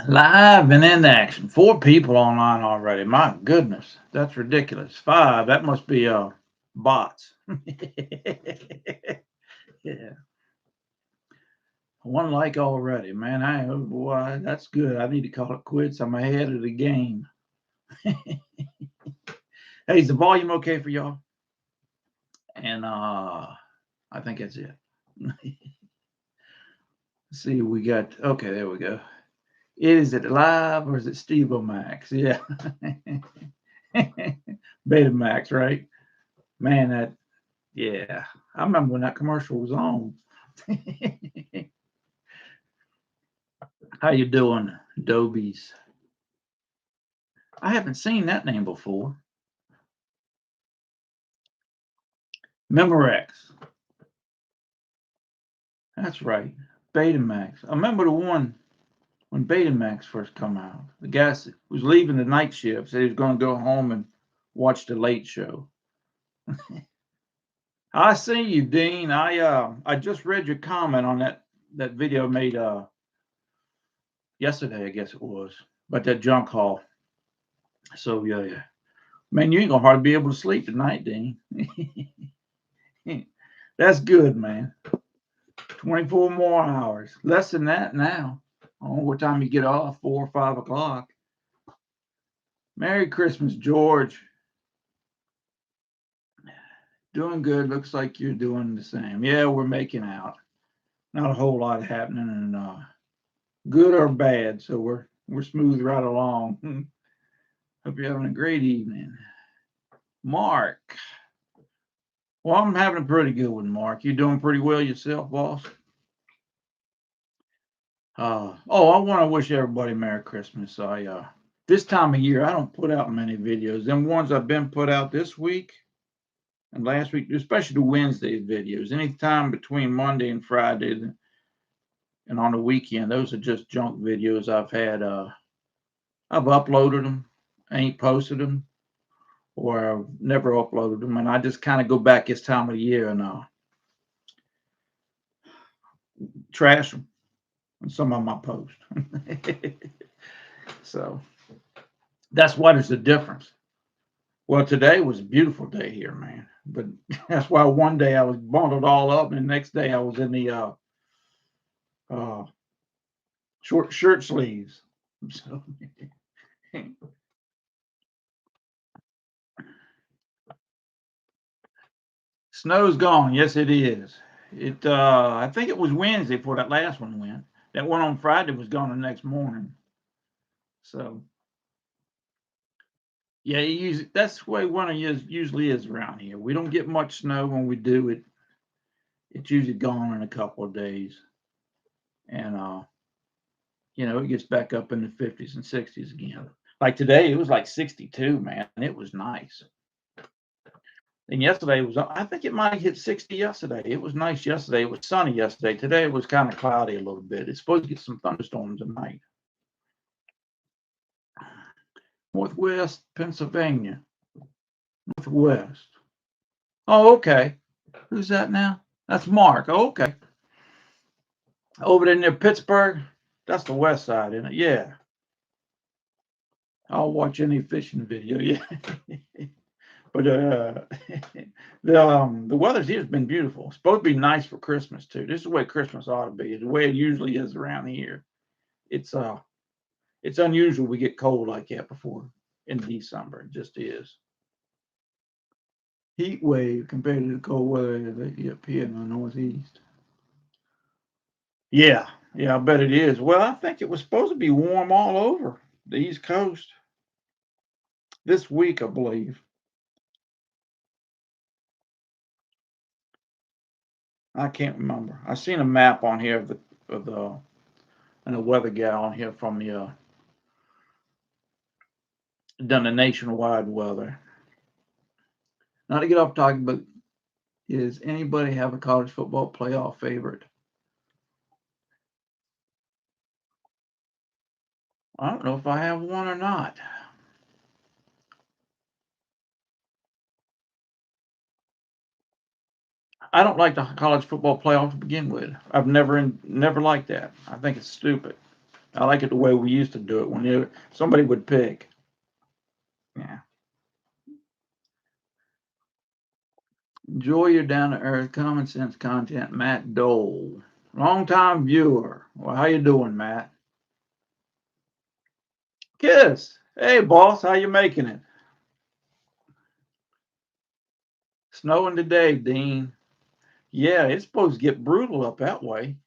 Live and in action. Four people online already. My goodness, that's ridiculous. Five. That must be bots. Yeah, one like already, man. Oh boy, that's good. I need to call it quits. I'm ahead of the game. Hey, is the volume okay for y'all? And I think that's it. Let's see, we got okay. There we go. Is it live or is it Steve Max? Yeah, Betamax, right? Man, that yeah. I remember when that commercial was on. How you doing, Dobies? I haven't seen that name before. Memorex. That's right. Betamax. I remember the one when Betamax first come out. The guy was leaving the night shift, said he was going to go home and watch the Late Show. I see you, Dean. I just read your comment on that video made yesterday, I guess it was, but that junk haul. So yeah. Man, you ain't gonna hardly be able to sleep tonight, Dean. That's good, man. 24 more hours. Less than that now. I don't know what time you get off, 4 or 5 o'clock. Merry Christmas, George. Doing good. Looks like you're doing the same. Yeah, we're making out. Not a whole lot happening, and good or bad. So we're smooth right along. Hope you're having a great evening, Mark. Well, I'm having a pretty good one, Mark. You doing pretty well yourself, boss? I want to wish everybody Merry Christmas. This time of year I don't put out many videos. Them ones I've been put out this week and last week, especially the Wednesday videos. Anytime between Monday and Friday and on the weekend, those are just junk videos I've had. I've uploaded them, ain't posted them, or I've never uploaded them, and I just kind of go back this time of the year and trash them on some of my posts. So that's what is the difference. Well, today was a beautiful day here, man. But that's why one day I was bundled all up, and the next day I was in the uh, short shirt sleeves. So, snow's gone. Yes, it is. It. I think it was Wednesday before that last one went. That one on Friday was gone the next morning. So yeah, that's the way winter usually is around here. We don't get much snow. When we do it, it's usually gone in a couple of days, and it gets back up in the 50s and 60s again. Like today, it was like 62, man. It was nice. And yesterday was, I think it might hit 60 yesterday. It was nice yesterday. It was sunny yesterday. Today it was kind of cloudy a little bit. It's supposed to get some thunderstorms tonight. Northwest Pennsylvania. Northwest. Oh, okay. Who's that now? That's Mark. Oh, okay. Over there near Pittsburgh. That's the west side, isn't it? Yeah. I'll watch any fishing video. Yeah. But the weather's here has been beautiful. It's supposed to be nice for Christmas too. This is the way Christmas ought to be. It's the way it usually is around here. It's unusual we get cold like that before in December. It just is. Heat wave compared to the cold weather that you up here in the Northeast. Yeah, yeah, I bet it is. Well, I think it was supposed to be warm all over the East Coast this week, I believe. I can't remember. I seen a map on here of the and a weather gal on here from the done the nationwide weather. Not to get off topic, but is anybody have a college football playoff favorite? I don't know if I have one or not. I don't like the college football playoff to begin with. I've never liked that. I think it's stupid. I like it the way we used to do it when somebody would pick. Yeah. Enjoy your down to earth, common sense content, Matt Dole. Long time viewer. Well, how you doing, Matt? Kiss. Hey, boss, how you making it? Snowing today, Dean. Yeah, it's supposed to get brutal up that way.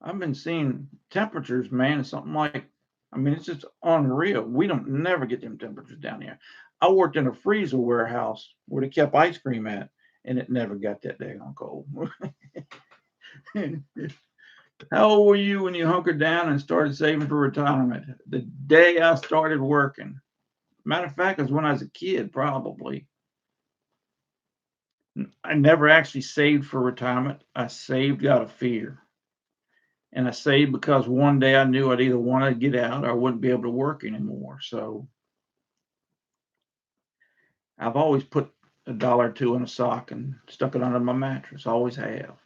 I've been seeing temperatures, man. It's something like, I mean, it's just unreal. We don't never get them temperatures down here. I worked in a freezer warehouse where they kept ice cream at, and it never got that daggone cold. How old were you when you hunkered down and started saving for retirement? The day I started working. Matter of fact, it was when I was a kid, probably. I never actually saved for retirement. I saved out of fear. And I saved because one day I knew I'd either want to get out or I wouldn't be able to work anymore. So I've always put a dollar or two in a sock and stuck it under my mattress. Always have.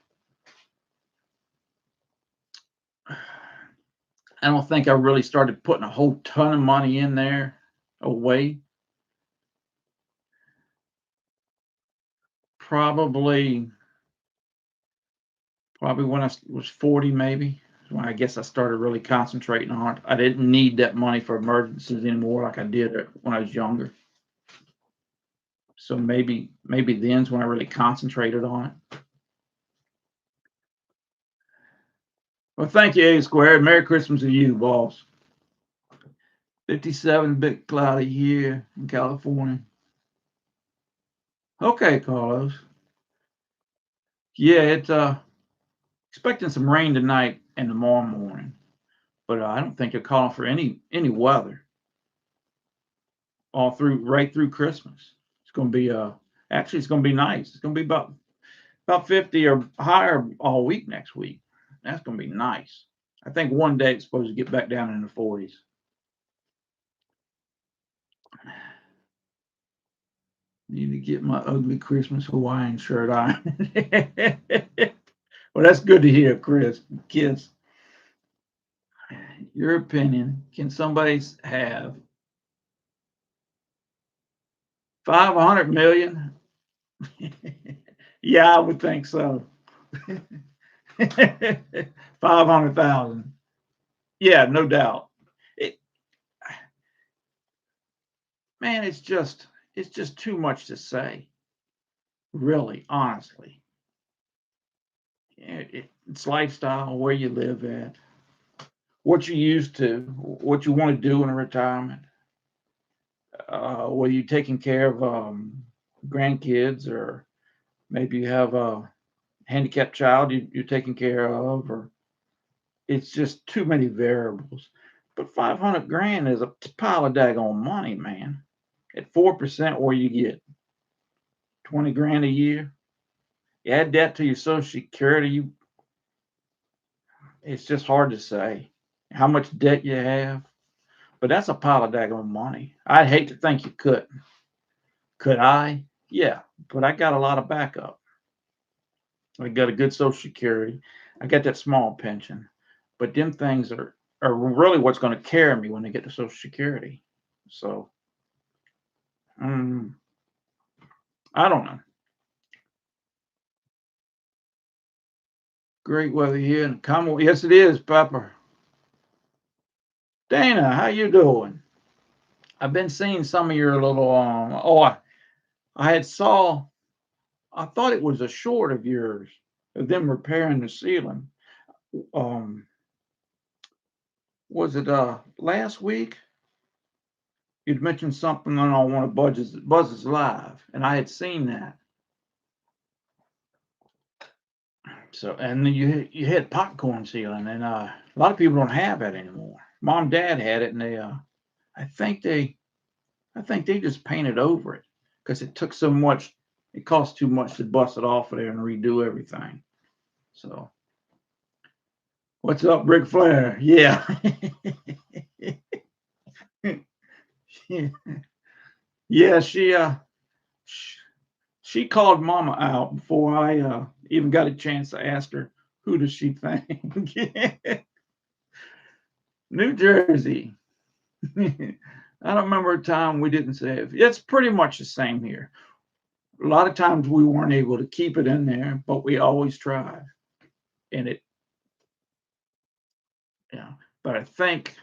I don't think I really started putting a whole ton of money in there away. Probably when I was 40, maybe. When I guess I started really concentrating on it. I didn't need that money for emergencies anymore like I did when I was younger. So maybe then's when I really concentrated on it. Well, thank you, A Squared. Merry Christmas to you, boss. 57 bit cloudy here in California. Okay, Carlos. Yeah, it's expecting some rain tonight and tomorrow morning, but I don't think they're calling for any weather right through Christmas. It's going to be actually it's going to be nice. It's going to be about 50 or higher all week next week. That's going to be nice. I think one day it's supposed to get back down in the 40s. Need to get my ugly Christmas Hawaiian shirt on. Well, that's good to hear, Chris. Kids, your opinion, can somebody have 500 million? Yeah, I would think so. 500,000. Yeah, no doubt. Man, it's just too much to say. Really, honestly. It's lifestyle, where you live at, what you used to, what you want to do in retirement. Whether you're taking care of grandkids, or maybe you have a handicapped child you're taking care of, or it's just too many variables. But 500 grand is a pile of daggone money, man. At 4%, where you get 20 grand a year, you add that to your Social Security, it's just hard to say how much debt you have. But that's a pile of daggone money. I'd hate to think you couldn't. Could I? Yeah, but I got a lot of backup. I got a good Social Security. I got that small pension. But them things are really what's going to carry me when I get to Social Security. So, I don't know. Great weather here in Commonwealth. Yes, it is, Papa. Dana, how you doing? I've been seeing some of your little. I had saw. I thought it was a short of yours of them repairing the ceiling. Um, was it last week? You'd mentioned something on one of Buzz's live, and I had seen that. So, and you had popcorn ceiling, and a lot of people don't have that anymore. Mom, Dad had it, and I think they just painted over it because it took so much. It cost too much to bust it off of there and redo everything. So, what's up, Ric Flair? Yeah. Yeah, she called Mama out before I even got a chance to ask her who does she think. New Jersey. I don't remember a time we didn't save. It's pretty much the same here. A lot of times we weren't able to keep it in there, but we always tried. And it, yeah. But I think,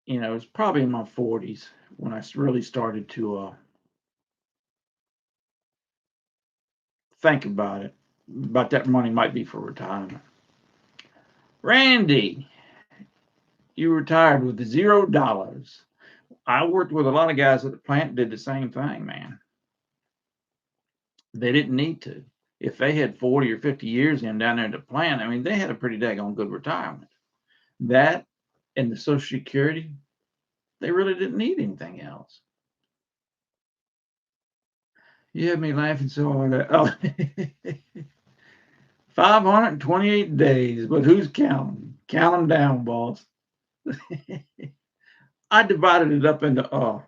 it's probably in my 40s when I really started to think about it, about that money might be for retirement. Randy, you retired with $0. I worked with a lot of guys at the plant did the same thing, man. They didn't need to. If they had 40 or 50 years in down there at the plant, I mean, they had a pretty daggone good retirement. That and the Social Security, they really didn't need anything else. You had me laughing so hard. Oh, 528 days, but who's counting? Count them down, boss. I divided it up into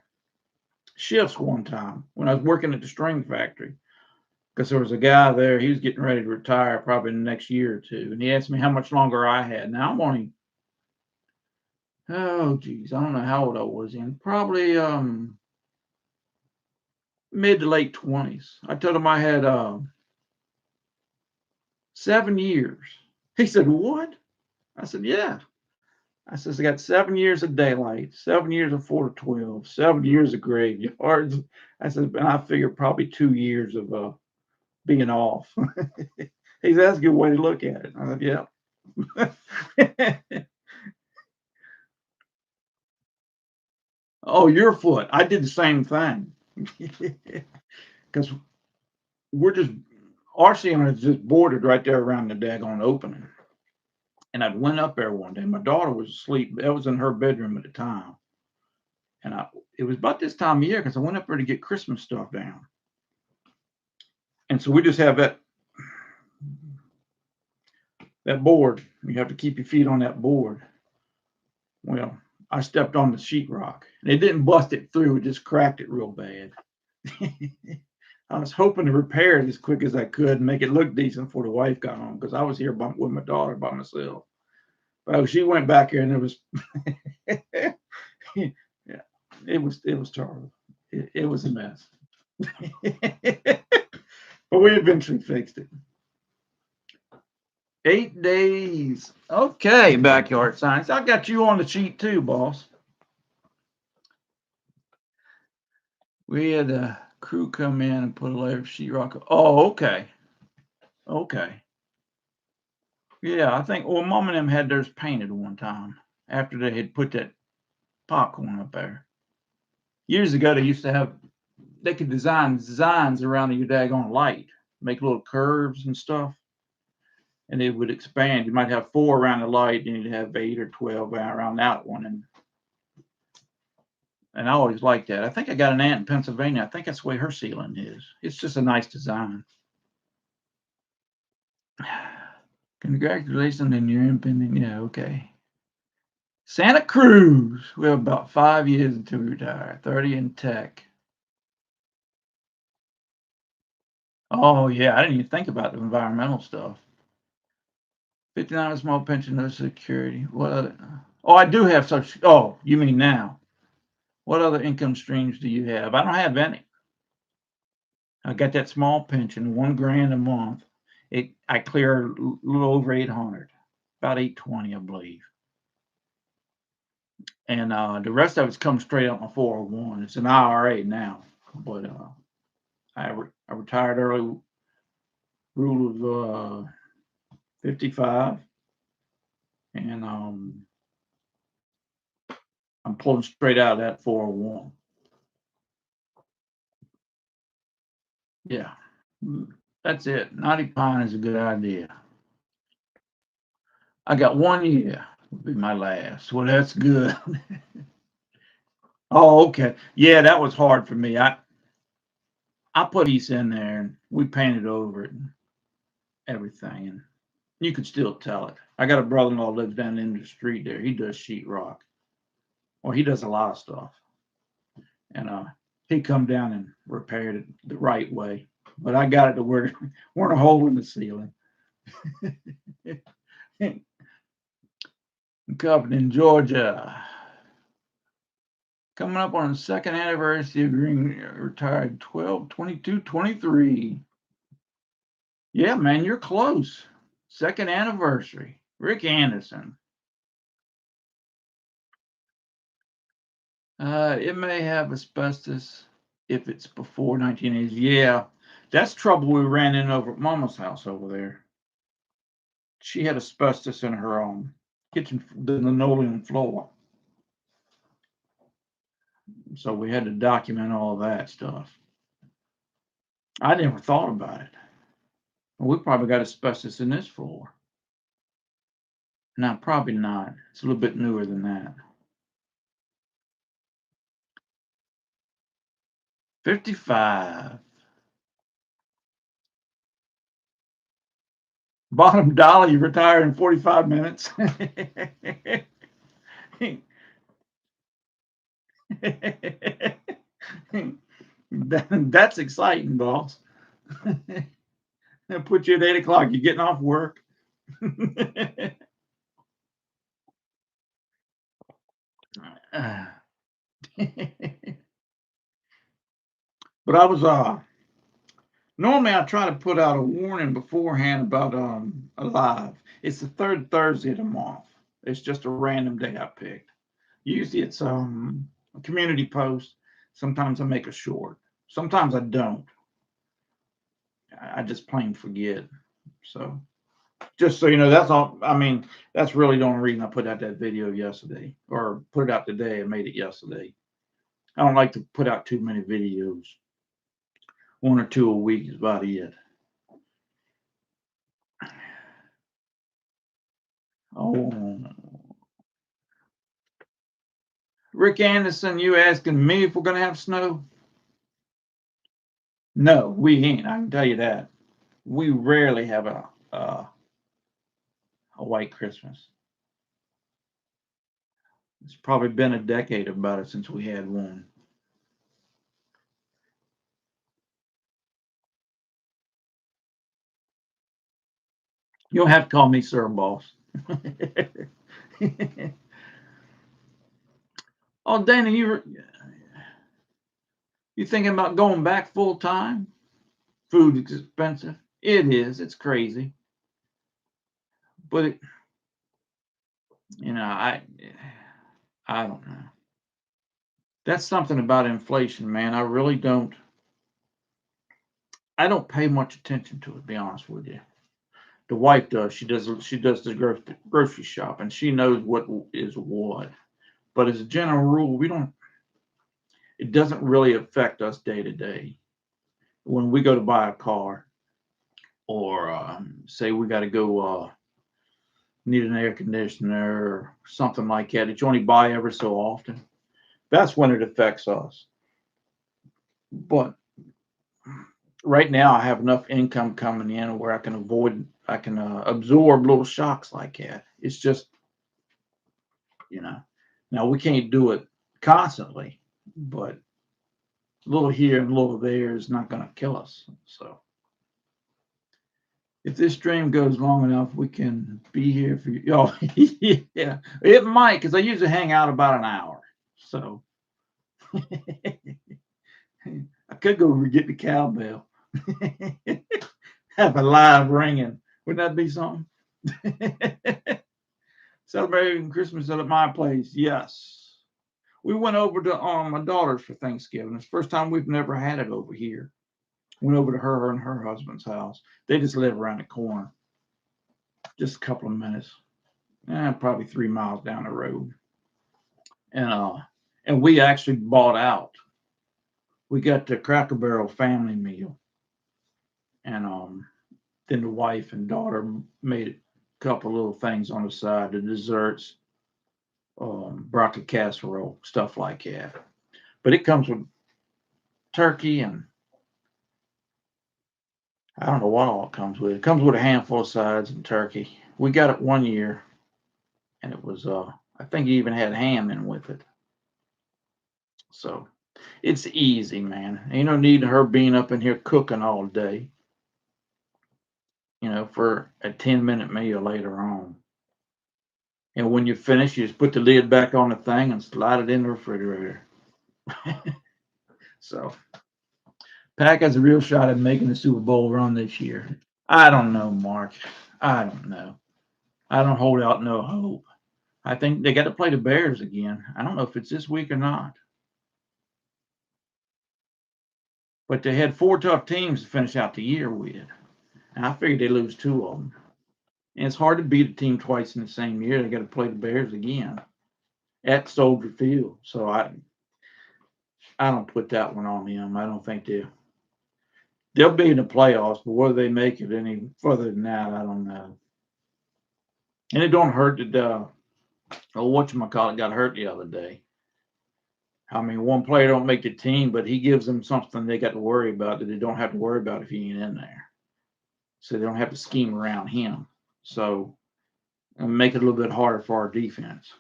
shifts one time when I was working at the string factory because there was a guy there. He was getting ready to retire probably in the next year or two, and he asked me how much longer I had. Now I'm only, oh geez, I don't know how old I was in. Probably mid to late 20s. I told him I had 7 years. He said, "What?" I said, "Yeah." I says, "I got 7 years of daylight, 7 years of 4 to 12, 7 years of graveyards." I said, and I figured probably 2 years of being off. He said, "That's a good way to look at it." I said, "Yeah." Oh, your foot. I did the same thing. Because we're just, our ceiling is just bordered right there around the daggone opening. And I went up there one day. My daughter was asleep. That was in her bedroom at the time. And it was about this time of year because I went up there to get Christmas stuff down. And so we just have that board. You have to keep your feet on that board. Well, I stepped on the sheetrock. And it didn't bust it through, it just cracked it real bad. I was hoping to repair it as quick as I could and make it look decent before the wife got home because I was here with my daughter by myself. But she went back here and it was, yeah, it was terrible. It was a mess. But we eventually fixed it. 8 days. Okay, backyard science. I got you on the sheet too, boss. We had a crew come in and put a layer of sheetrock. Oh, okay. Okay. Yeah, I think, well, Mom and them had theirs painted one time after they had put that popcorn up there. Years ago, they could design designs around your daggone light, make little curves and stuff, and it would expand. You might have 4 around the light, and you'd have 8 or 12 around that one. And I always liked that. I think I got an aunt in Pennsylvania. I think that's the way her ceiling is. It's just a nice design. Congratulations on your impending. Yeah, okay. Santa Cruz. We have about 5 years until we retire. 30 in tech. Oh yeah, I didn't even think about the environmental stuff. 59 small pension, no security. What other? Oh, I do have such. Oh, you mean now? What other income streams do you have? I don't have any. I got that small pension, $1,000 a month. I clear a little over 800, about 820, I believe. And the rest of it's come straight out my 401. It's an IRA now, but I retired early, rule of 55, and I'm pulling straight out of that 401. Yeah, that's it. Knotty Pine is a good idea. I got 1 year. Will be my last. Well, that's good. Oh, okay. Yeah, that was hard for me. I put piece in there and we painted over it and everything, and you could still tell it. I got a brother-in-law lives down in the street there. He does sheetrock. Well, he does a lot of stuff, and he come down and repaired it the right way. But I got it to where weren't a hole in the ceiling. Covington, Georgia. Coming up on the second anniversary of Green, retired 12/22/23. Yeah, man, you're close. Second anniversary. Rick Anderson. It may have asbestos if it's before 1980s. Yeah, that's trouble we ran in over at Mama's house over there. She had asbestos in her kitchen, the linoleum floor. So we had to document all that stuff. I never thought about it. We probably got asbestos in this floor. No, probably not. It's a little bit newer than that. 55. Bottom Dolly retired in 45 minutes. That's exciting, boss. Put you at 8 o'clock. You're getting off work. But I was normally I try to put out a warning beforehand about Alive. It's the third Thursday of the month. It's just a random day I picked. Usually it's a community post. Sometimes I make a short. Sometimes I don't. I just plain forget. So just so you know, that's all. I mean, that's really the only reason I put out that video yesterday, or put it out today. I made it yesterday. I don't like to put out too many videos. One or two a week is about it. Oh, Rick Anderson, you asking me if we're gonna have snow? No, we ain't. I can tell you that. We rarely have a white Christmas. It's probably been a decade about it since we had one. You don't have to call me sir, boss. Oh, Dana, you thinking about going back full time? Food is expensive. It is. It's crazy. But I don't know. That's something about inflation, man. I don't pay much attention to it, to be honest with you. The wife does. She does the grocery shop, and she knows what is what. But as a general rule, we don't. It doesn't really affect us day to day. When we go to buy a car, or say we got to go need an air conditioner or something like that, that you only buy every so often, that's when it affects us. But right now, I have enough income coming in where I can absorb little shocks like that. It's just, you know, now we can't do it constantly, but a little here and a little there is not going to kill us. So if this stream goes long enough, we can be here for you. Oh, yeah, it might, because I usually hang out about an hour. So I could go get the cowbell, have a live ringing. Wouldn't that be something? Celebrating Christmas at my place. Yes. We went over to my daughter's for Thanksgiving. It's the first time we've never had it over here. Went over to her and her husband's house. They just live around the corner. Just a couple of minutes. Probably 3 miles down the road. And we actually bought out. We got the Cracker Barrel family meal. And then the wife and daughter made a couple little things on the side, the desserts, broccoli casserole, stuff like that. But it comes with turkey, and I don't know what all it comes with. It comes with a handful of sides and turkey. We got it one year, and it was I think it even had ham in with it. So it's easy, man. Ain't no need of her being up in here cooking all day, for a 10-minute meal later on. And when you finish, you just put the lid back on the thing and slide it in the refrigerator. So Pack has a real shot at making the Super Bowl run this year. I don't know, Mark. I don't know. I don't hold out no hope. I think they got to play the Bears again. I don't know if it's this week or not. But they had 4 tough teams to finish out the year with. And I figured they lose 2 of them. And it's hard to beat a team twice in the same year. They got to play the Bears again at Soldier Field. So I don't put that one on them. I don't think they'll be in the playoffs, but whether they make it any further than that, I don't know. And it don't hurt that whatchamacallit got hurt the other day. I mean, one player don't make the team, but he gives them something they got to worry about that they don't have to worry about if he ain't in there. So they don't have to scheme around him. So make it a little bit harder for our defense.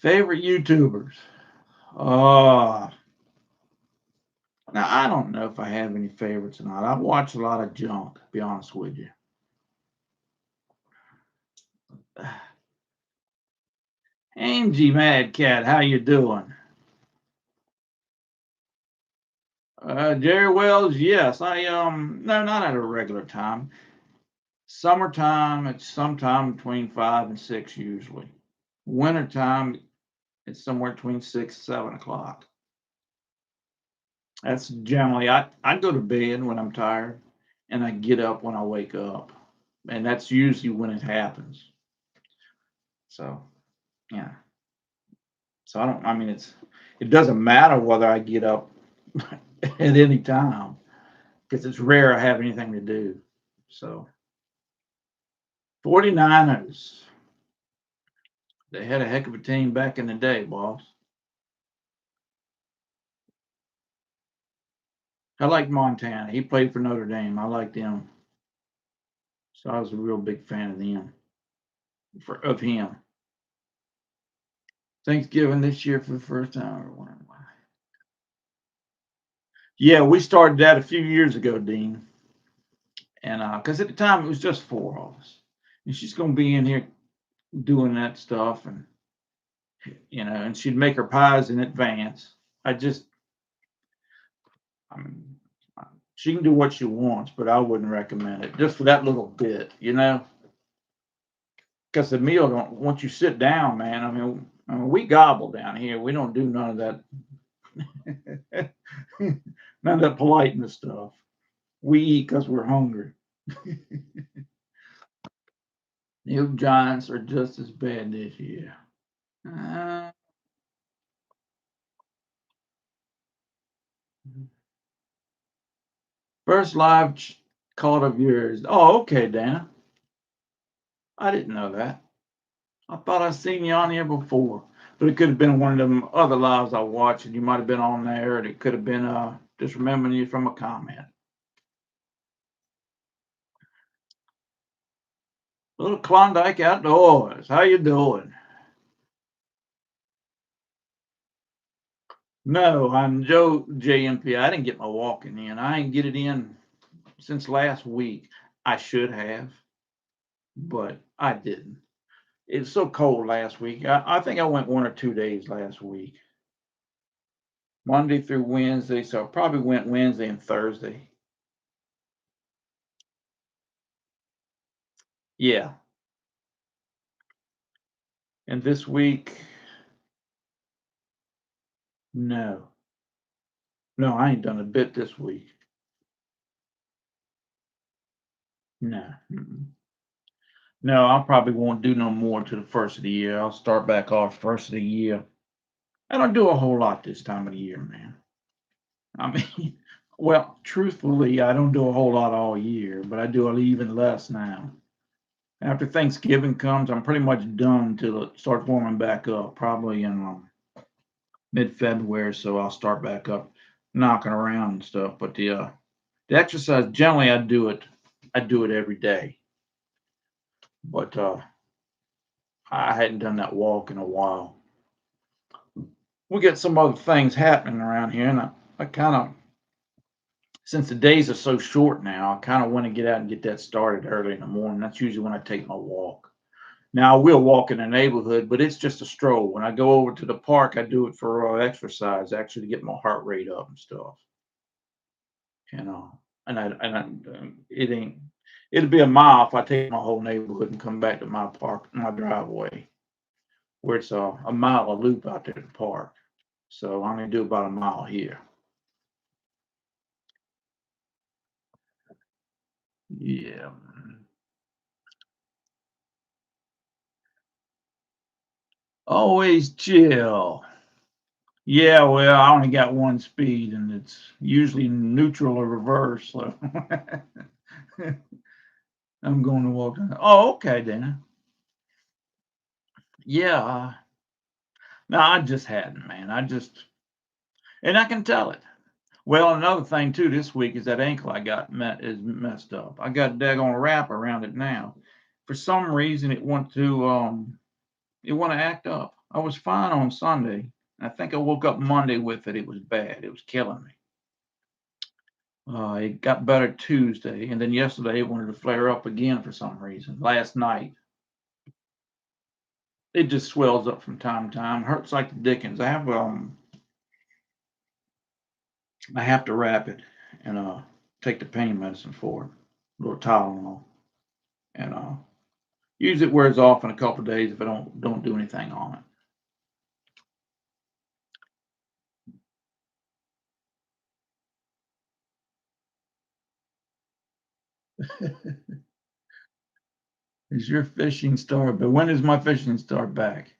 Favorite YouTubers? Now I don't know if I have any favorites or not. I've watched a lot of junk, to be honest with you. Angie Mad Cat, how you doing? Jerry Wells, yes. No, not at a regular time. Summertime, it's sometime between 5 and 6 usually. Wintertime, it's somewhere between 6 and 7 o'clock. That's generally, I go to bed when I'm tired and I get up when I wake up. And that's usually when it happens. So, yeah. So it doesn't matter whether I get up at any time because it's rare I have anything to do. So, 49ers, they had a heck of a team back in the day, boss. I like Montana. He played for Notre Dame. I liked him. So I was a real big fan of him. Thanksgiving this year for the first time. Yeah, we started that a few years ago, Dean. And because at the time it was just 4 of us. And she's going to be in here doing that stuff. And, and she'd make her pies in advance. I mean, she can do what she wants, but I wouldn't recommend it just for that little bit, because the meal don't once you sit down, man. I mean, we gobble down here. We don't do none of that, none of that politeness stuff. We eat because we're hungry. New Giants are just as bad this year. First live call of yours. Oh, okay, Dana. I didn't know that. I thought I seen you on here before, but it could have been one of them other lives I watched, and you might have been on there, and it could have been just remembering you from a comment. Little Klondike Outdoors. How you doing? No, I'm Joe JMP. I didn't get my walking in. I didn't get it in since last week. I should have, but I didn't. It was so cold last week. I think I went 1 or 2 days last week. Monday through Wednesday, so I probably went Wednesday and Thursday. Yeah. And this week, no. No, I ain't done a bit this week. No. No, I probably won't do no more to the first of the year. I'll start back off first of the year. I don't do a whole lot this time of the year, man. I mean, well, truthfully, I don't do a whole lot all year, but I do even less now. After Thanksgiving comes, I'm pretty much done until it starts warming back up, probably in mid-February. So I'll start back up knocking around and stuff. But the exercise, generally, I do it every day. But I hadn't done that walk in a while. We get some other things happening around here, and I kind of, since the days are so short now, I kind of want to get out and get that started early in the morning. That's usually when I take my walk. Now I will walk in the neighborhood, but it's just a stroll. When I go over to the park, I do it for exercise, actually to get my heart rate up and stuff. You know, it ain't. It'll be a mile if I take my whole neighborhood and come back to my park, my driveway, where it's a mile of loop out there at the park. So I'm gonna do about a mile here. Yeah. Always chill. Yeah, well, I only got one speed and it's usually neutral or reverse. So I'm going to walk down. Oh, okay, then. Yeah. No, I just hadn't, man. And I can tell it. Well, another thing too this week is that ankle I got is messed up. I got a daggone wrap around it now. For some reason, it want to act up. I was fine on Sunday. I think I woke up Monday with it. It was bad. It was killing me. It got better Tuesday, and then yesterday it wanted to flare up again for some reason. Last night, it just swells up from time to time. Hurts like the dickens. I have to wrap it and take the pain medicine for it, a little Tylenol, and usually it wears off in a couple of days if I don't do anything on it. Is your fishing start? But when is my fishing start back?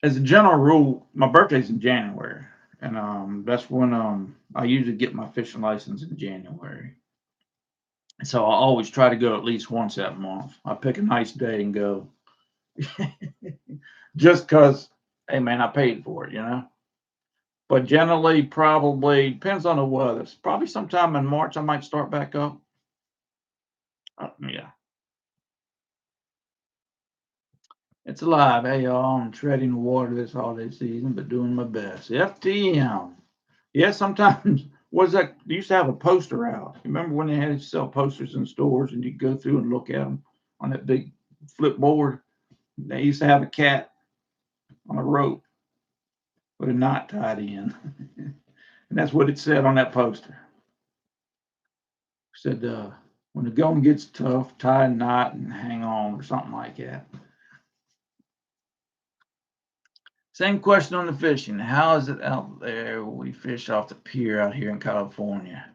As a general rule, my birthday's in January, and that's when I usually get my fishing license in January. So I always try to go at least once that month. I pick a nice day and go, just because, hey man, I paid for it, you know. But generally, probably depends on the weather. It's probably sometime in March I might start back up. Yeah, it's alive. Hey y'all, I'm treading the water this holiday season, but doing my best. FTM. Yeah, sometimes was that they used to have a poster out. Remember when they had to sell posters in stores and you go through and look at them on that big flip board? They used to have a cat on a rope with a knot tied in. And that's what it said on that poster. It said, when the going gets tough, tie a knot and hang on, or something like that. Same question on the fishing. How is it out there? We fish off the pier out here in California.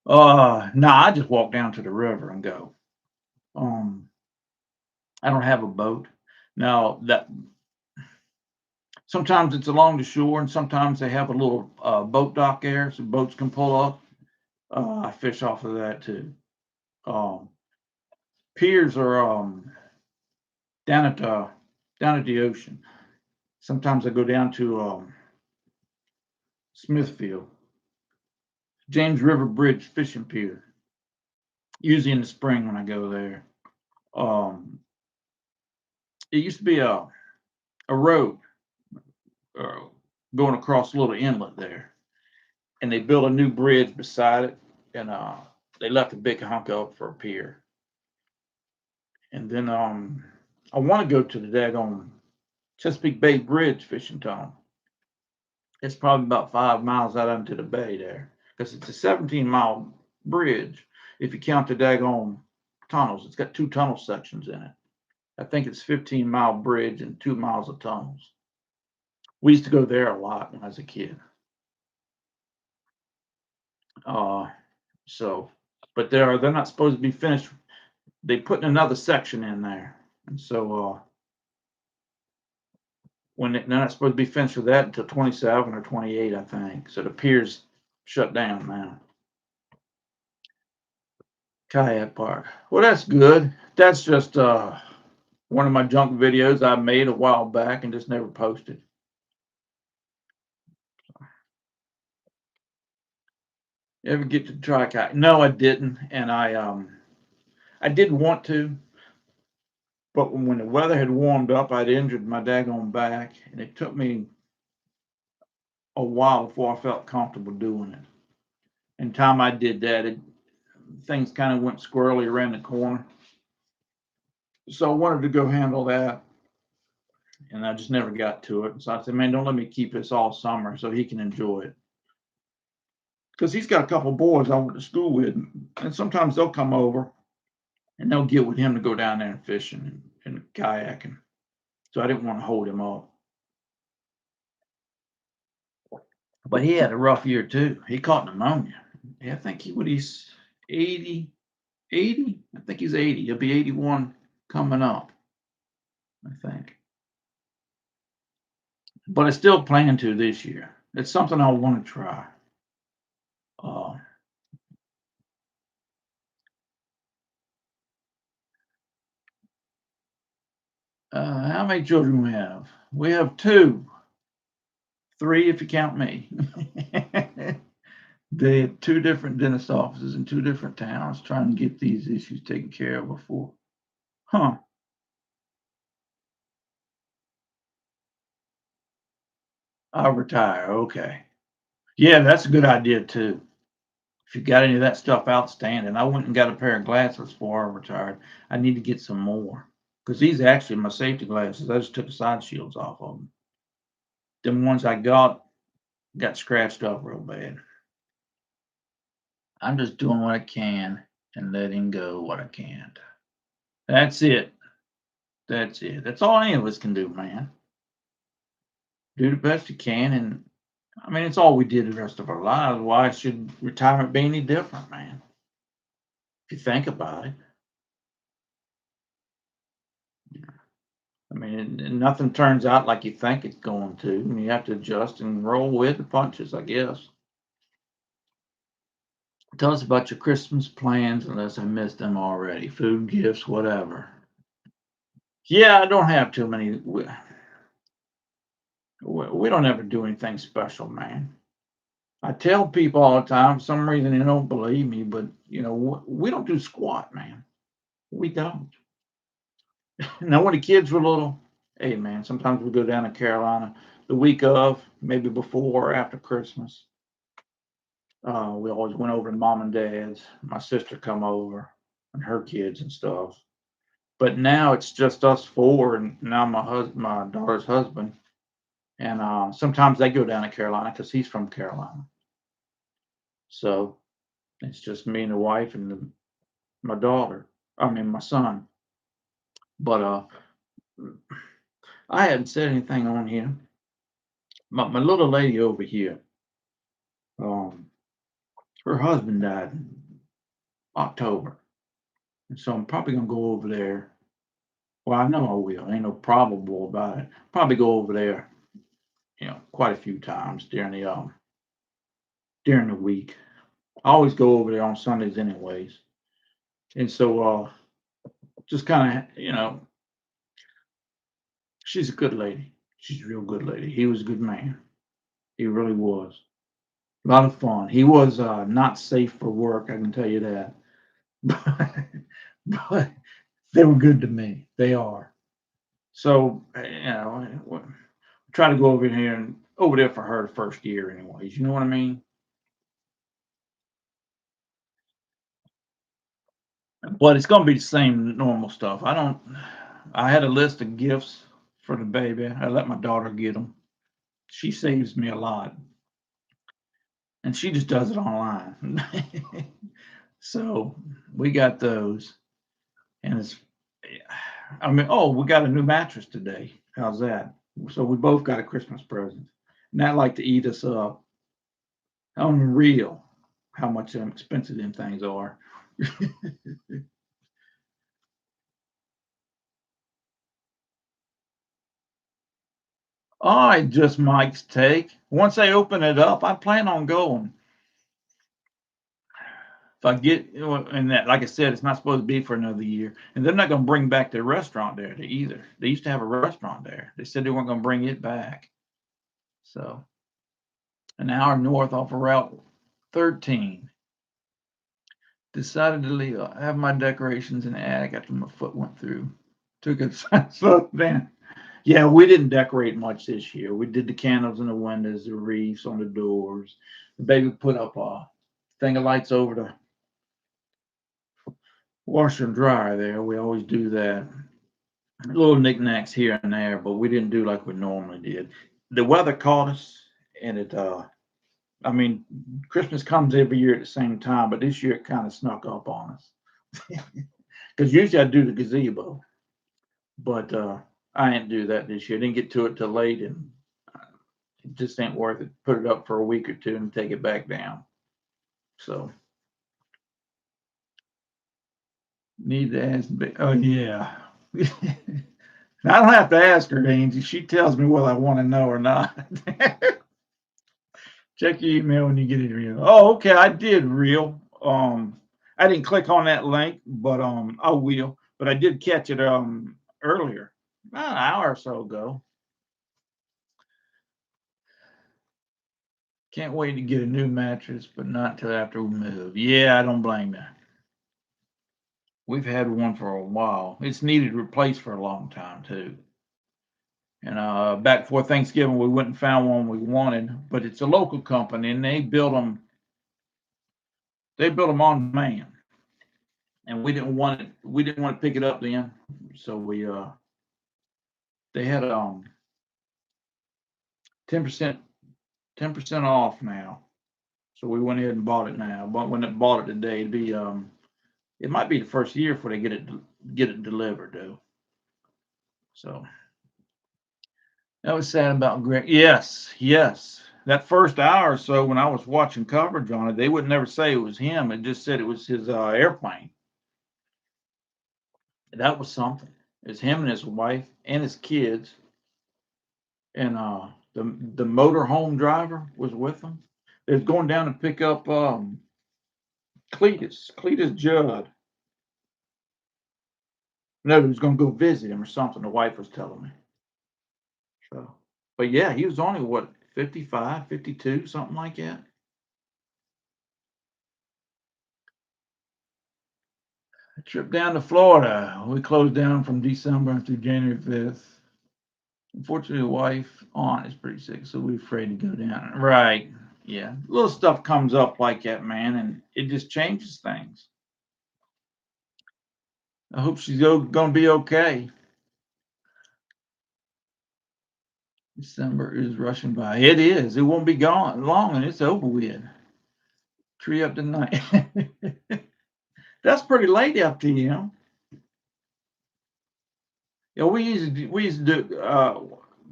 No, I just walk down to the river and go. Um, I don't have a boat. Now that sometimes it's along the shore, and sometimes they have a little boat dock there, so boats can pull up. I fish off of that too. Um, Piers are down at the ocean. Sometimes I go down to Smithfield, James River Bridge Fishing Pier. Usually in the spring when I go there. Um, it used to be a road uh, going across a little inlet there, and they built a new bridge beside it, and they left a big hunk up for a pier. And then I want to go to the daggone Chesapeake Bay Bridge fishing tunnel. It's probably about 5 miles out into the bay there, because it's a 17-mile bridge if you count the daggone tunnels. It's got two tunnel sections in it. I think it's 15-mile bridge and 2 miles of tunnels. We used to go there a lot when I was a kid. Uh, so, but they're not supposed to be finished. They put another section in there, and so they're not supposed to be finished with that until 27 or 28, I think. So the pier's shut down now. Kayak park. Well, that's good. That's just one of my junk videos I made a while back and just never posted. Ever get to try kayak? No, I didn't, and I did want to, but when the weather had warmed up, I'd injured my daggone back, and it took me a while before I felt comfortable doing it. And time I did that, things kind of went squirrely around the corner. So I wanted to go handle that, and I just never got to it. So I said, man, don't let me keep this all summer so he can enjoy it. Because he's got a couple boys I went to school with, and sometimes they'll come over and they'll get with him to go down there and fishing and kayaking. So I didn't want to hold him up. But he had a rough year too. He caught pneumonia. I think he's 80, 80. I think he's 80. He'll be 81 coming up, I think. But I still plan to this year. It's something I want to try. Uh, how many children we have? We have two, three if you count me. They had two different dentist offices in two different towns trying to get these issues taken care of before. Huh. I'll retire. Okay. Yeah, that's a good idea too. If you got any of that stuff outstanding, I went and got a pair of glasses before I retired. I need to get some more because these are actually my safety glasses. I just took the side shields off of them. Them ones I got scratched up real bad. I'm just doing what I can and letting go what I can't. That's it. That's it. That's all any of us can do, man. Do the best you can, and I mean it's all we did the rest of our lives. Why should retirement be any different, man? If you think about it. I mean, and nothing turns out like you think it's going to. And you have to adjust and roll with the punches, I guess. Tell us about your Christmas plans, unless I missed them already. Food, gifts, whatever. Yeah, I don't have too many. We don't ever do anything special, man. I tell people all the time, for some reason they don't believe me, but we don't do squat, man. We don't. Now, when the kids were little, hey, man, sometimes we go down to Carolina the week of, maybe before or after Christmas. We always went over to mom and dad's. My sister come over and her kids and stuff. But now it's just us four, and now my daughter's husband, and sometimes they go down to Carolina because he's from Carolina. So it's just me and the wife and my daughter. I mean my son. But I hadn't said anything on here. My little lady over here, um, her husband died in October, and so I'm probably gonna go over there. Well, I know I will. Ain't no probable about it. Probably go over there, quite a few times during the week. I always go over there on Sundays anyways. And so just kind of, she's a good lady. She's a real good lady. He was a good man. He really was. A lot of fun. He was not safe for work, I can tell you that. But they were good to me. They are. So, try to go over here and over there for her the first year anyways. You know what I mean? But it's gonna be the same normal stuff. I had a list of gifts for the baby. I let my daughter get them. She saves me a lot, and she just does it online. So we got those, and I mean, oh, we got a new mattress today. How's that? So we both got a Christmas present. Not like to eat us up. Unreal how much expensive them things are. I just Mike's take. Once they open it up, I plan on going. If I get, and that, like I said, it's not supposed to be for another year, and they're not going to bring back their restaurant there either. They used to have a restaurant there. They said they weren't going to bring it back. So, an hour north off of Route 13. Decided to leave. I have my decorations in the attic after my foot went through. Took it so then. Yeah, we didn't decorate much this year. We did the candles in the windows, the wreaths on the doors. The baby put up a thing of lights over the washer and dryer there. We always do that. little knickknacks here and there, but we didn't do like we normally did. The weather caught us, and I mean, Christmas comes every year at the same time, but this year it kind of snuck up on us. Because usually I do the gazebo, but I didn't do that this year. Didn't get to it till late, and it just ain't worth it. Put it up for a week or two and take it back down. So need to ask. Oh yeah. I don't have to ask her, Angie. She tells me whether I want to know or not. Check your email when you get it real. Oh, okay, I did real. I didn't click on that link, but I will. But I did catch it earlier, about an hour or so ago. Can't wait to get a new mattress, but not till after we move. Yeah, I don't blame you. We've had one for a while. It's needed replaced for a long time too. And back before Thanksgiving, we went and found one we wanted, but it's a local company, and they build them. They built them on demand, and we didn't want it. We didn't want to pick it up then, so we they had 10% 10% off now. So we went ahead and bought it now. But when it bought it today, it might be the first year before they get it delivered though. So that was sad about Greg. Yes, yes. That first hour or so when I was watching coverage on it, they would never say it was him. It just said it was his airplane. That was something. It's him and his wife and his kids, and the motorhome driver was with them. They was going down to pick up Cletus Judd. No, he was going to go visit him or something. The wife was telling me. So, but yeah, he was only what 55, 52, something like that. A trip down to Florida. We closed down from December through January 5th. Unfortunately, the wife aunt is pretty sick, so we're afraid to go down. Right. Yeah. Little stuff comes up like that, man, and it just changes things. I hope she's going to be okay. December is rushing by. It is. It won't be gone long, and it's over with. Tree up tonight. That's pretty late up to you. Yeah, we used to do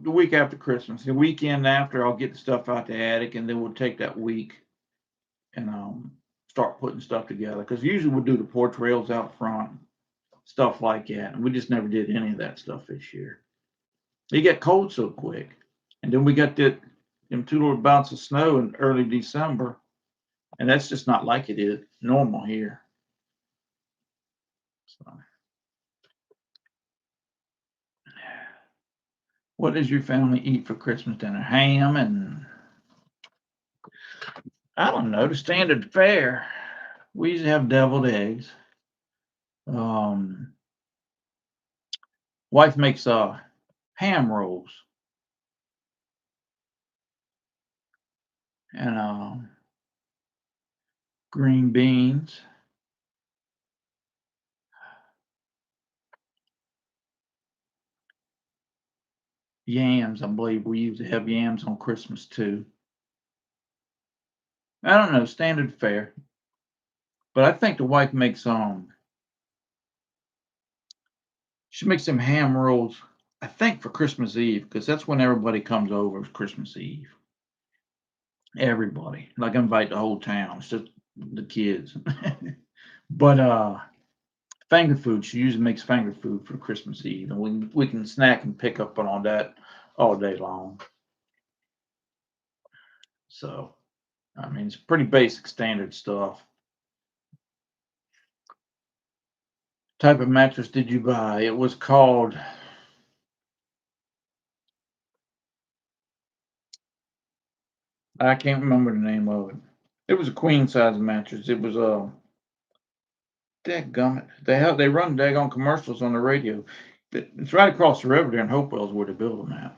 the week after Christmas. The weekend after, I'll get the stuff out the attic, and then we'll take that week and start putting stuff together. Because usually we do the porch rails out front, stuff like that, and we just never did any of that stuff this year. It got cold so quick, and then we got them two little bouts of snow in early December, and that's just not like it is normal here. So, what does your family eat for Christmas dinner? Ham and I don't know, the standard fare. We usually have deviled eggs. Um, Wife makes ham rolls and green beans, yams. I believe we usually have yams on Christmas too. I don't know, standard fare. But I think the wife makes she makes them ham rolls. I think for Christmas Eve because that's when everybody comes over. Is Christmas Eve. Everybody, like invite the whole town. It's just the kids. But finger food. She usually makes finger food for Christmas Eve, and we can snack and pick up on that all day long. So, I mean, it's pretty basic standard stuff. Type of mattress did you buy? It was called. I can't remember the name of it. It was a queen size mattress. It was a. Dadgummit. They run daggone commercials on the radio. It's right across the river there in Hopewell's where they build them at.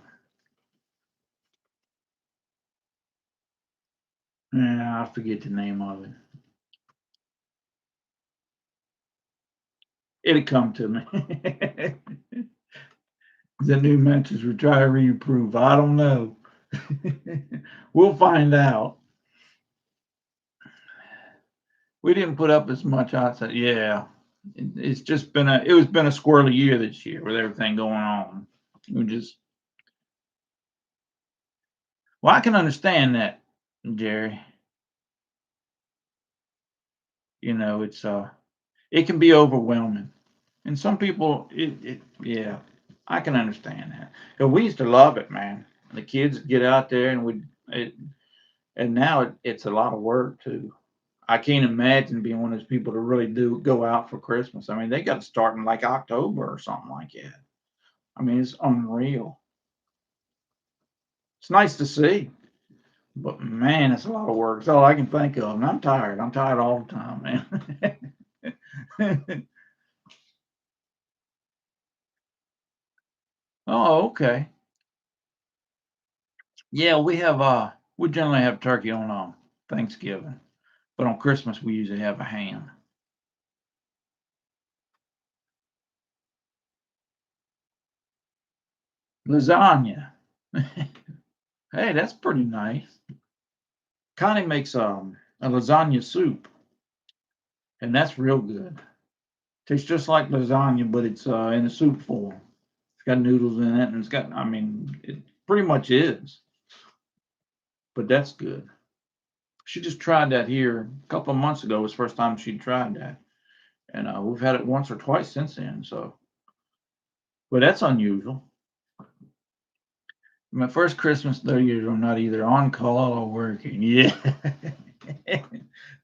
Yeah, I forget the name of it. It'll come to me. The new matches will try to reapprove. I don't know. We'll find out. We didn't put up as much outside. Yeah, it's just been a squirrely year this year with everything going on. We just well, I can understand that, Jerry. It's it can be overwhelming, and some people yeah, I can understand that. 'Cause we used to love it, man. The kids would get out there and and now it's a lot of work too. I can't imagine being one of those people to really do go out for Christmas. I mean, they got to start in like October or something like that. I mean, it's unreal. It's nice to see, but man, it's a lot of work. It's all I can think of, and I'm tired. I'm tired all the time, man. Oh, okay. Yeah, we generally have turkey on Thanksgiving, but on Christmas we usually have a ham. Lasagna. Hey, that's pretty nice. Connie makes a lasagna soup, and that's real good. Tastes just like lasagna, but it's in a soup form. It's got noodles in it, and I mean, it pretty much is, but that's good. She just tried that here a couple of months ago. It was the first time she tried that, and we've had it once or twice since then. So, but that's unusual. My first Christmas, New Year's, I'm not either on call or working. Yeah,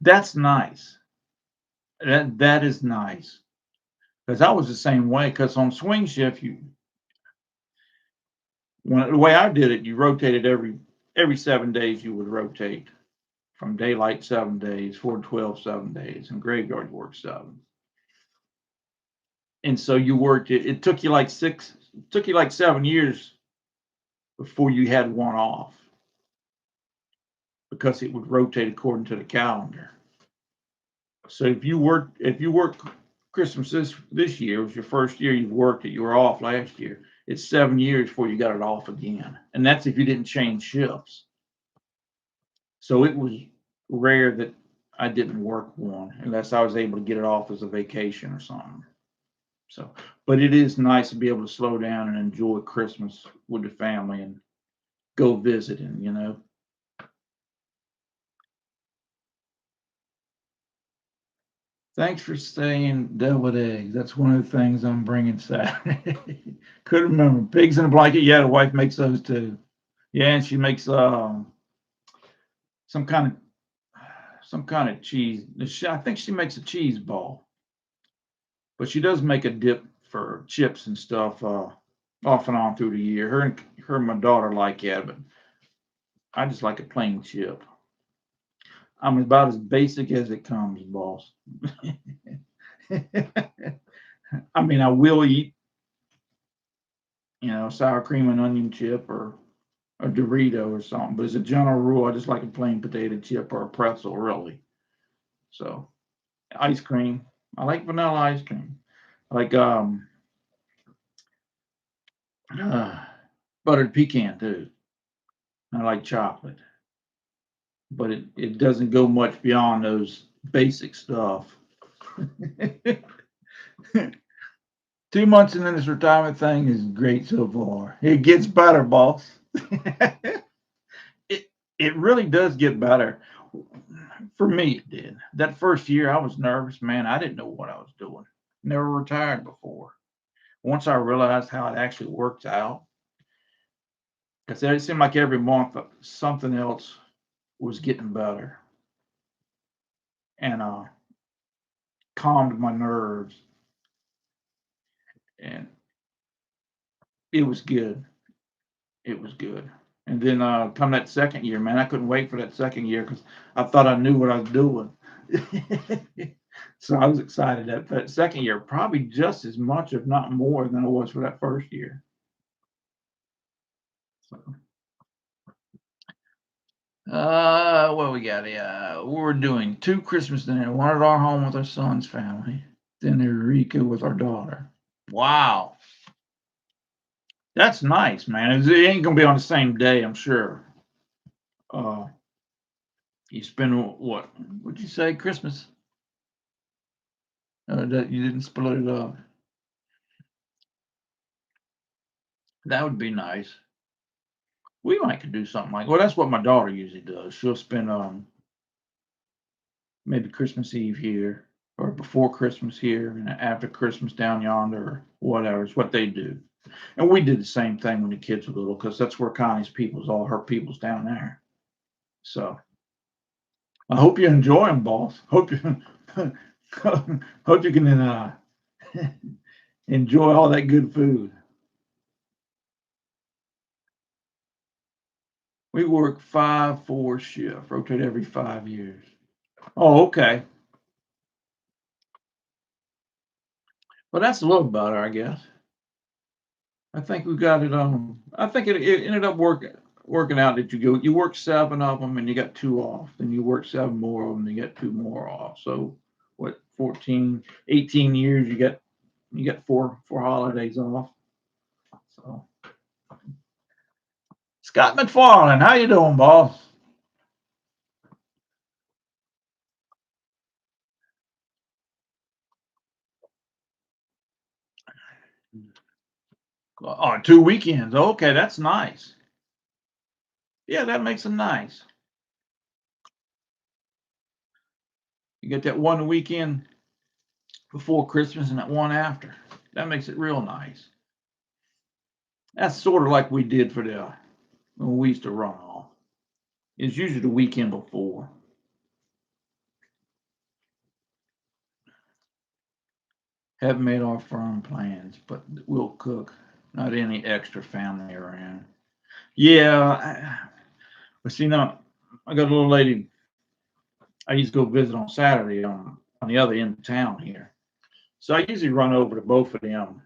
that's nice. That is nice because I was the same way. Because on swing shift, the way I did it, you rotated every 7 days. You would rotate from daylight 7 days, 4 12 7 days, and graveyard work 7. And so you worked it. It took you like 7 years before you had one off because it would rotate according to the calendar. So if you work Christmas this year, it was your first year you've worked it, you were off last year. It's 7 years before you got it off again. And that's if you didn't change shifts. So it was rare that I didn't work one unless I was able to get it off as a vacation or something. So, but it is nice to be able to slow down and enjoy Christmas with the family and go visiting. Thanks for saying deviled eggs. That's one of the things I'm bringing Saturday. Couldn't remember. Pigs in a blanket. Yeah, the wife makes those too. Yeah, and she makes some kind of some kind of cheese. I think she makes a cheese ball, but she does make a dip for chips and stuff off and on through the year. Her and my daughter like that, but I just like a plain chip. I'm about as basic as it comes, boss. I mean, I will eat, sour cream and onion chip or a Dorito or something, but as a general rule, I just like a plain potato chip or a pretzel, really. So, ice cream. I like vanilla ice cream. I like uh, buttered pecan too. I like chocolate, but it doesn't go much beyond those basic stuff. 2 months into this retirement thing is great so far. It gets better, boss. it it really does get better. For me, it did. That first year, I was nervous, man. I didn't know what I was doing. Never retired before. Once I realized how it actually works out, because it seemed like every month something else was getting better and calmed my nerves, and it was good. It was good. And then come that second year, man, I couldn't wait for that second year because I thought I knew what I was doing. So I was excited that second year, probably just as much, if not more, than I was for that first year. So, what we got? Yeah, we're doing 2 Christmas dinner. One at our home with our son's family, then Eureka with our daughter. Wow. That's nice, man. It ain't gonna be on the same day, I'm sure. Uh, you spend what? What'd you say? Christmas? That you didn't split it up. That would be nice. We might could do something like. Well, that's what my daughter usually does. She'll spend maybe Christmas Eve here, or before Christmas here, and after Christmas down yonder, or whatever. It's what they do. And we did the same thing when the kids were little, because that's where Connie's people's, all her people's down there. So I hope you enjoy them, boss. Hope you hope you can enjoy all that good food. We work 5-4 shift, rotate every 5 years. Oh, okay. Well, that's a little better, I guess. I think we got it. I think it ended up working out that you work 7 of them and you got 2 off. Then you work 7 more of them and you get 2 more off. So what, 14, 18 years you get four holidays off. So Scott McFarland, how you doing, boss? Oh, 2 weekends. Okay, that's nice. Yeah, that makes it nice. You get that one weekend before Christmas and that one after. That makes it real nice. That's sort of like we did for the when we used to run off. It's usually the weekend before. Haven't made our firm plans, but we'll cook. Not any extra family around. Yeah, but see now, I got a little lady I used to go visit on Saturday on the other end of town here. So I usually run over to both of them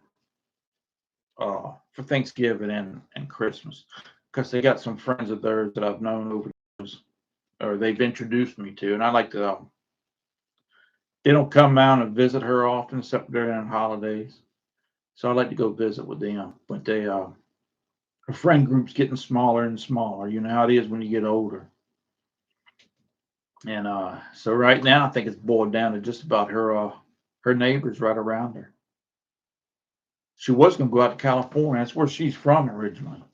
for Thanksgiving and Christmas because they got some friends of theirs that I've known over those, or they've introduced me to, and I like to. They don't come down and visit her often, except during holidays. So I like to go visit with them. But her friend group's getting smaller and smaller. You know how it is when you get older. And so right now, I think it's boiled down to just about her neighbors right around her. She was going to go out to California. That's where she's from originally.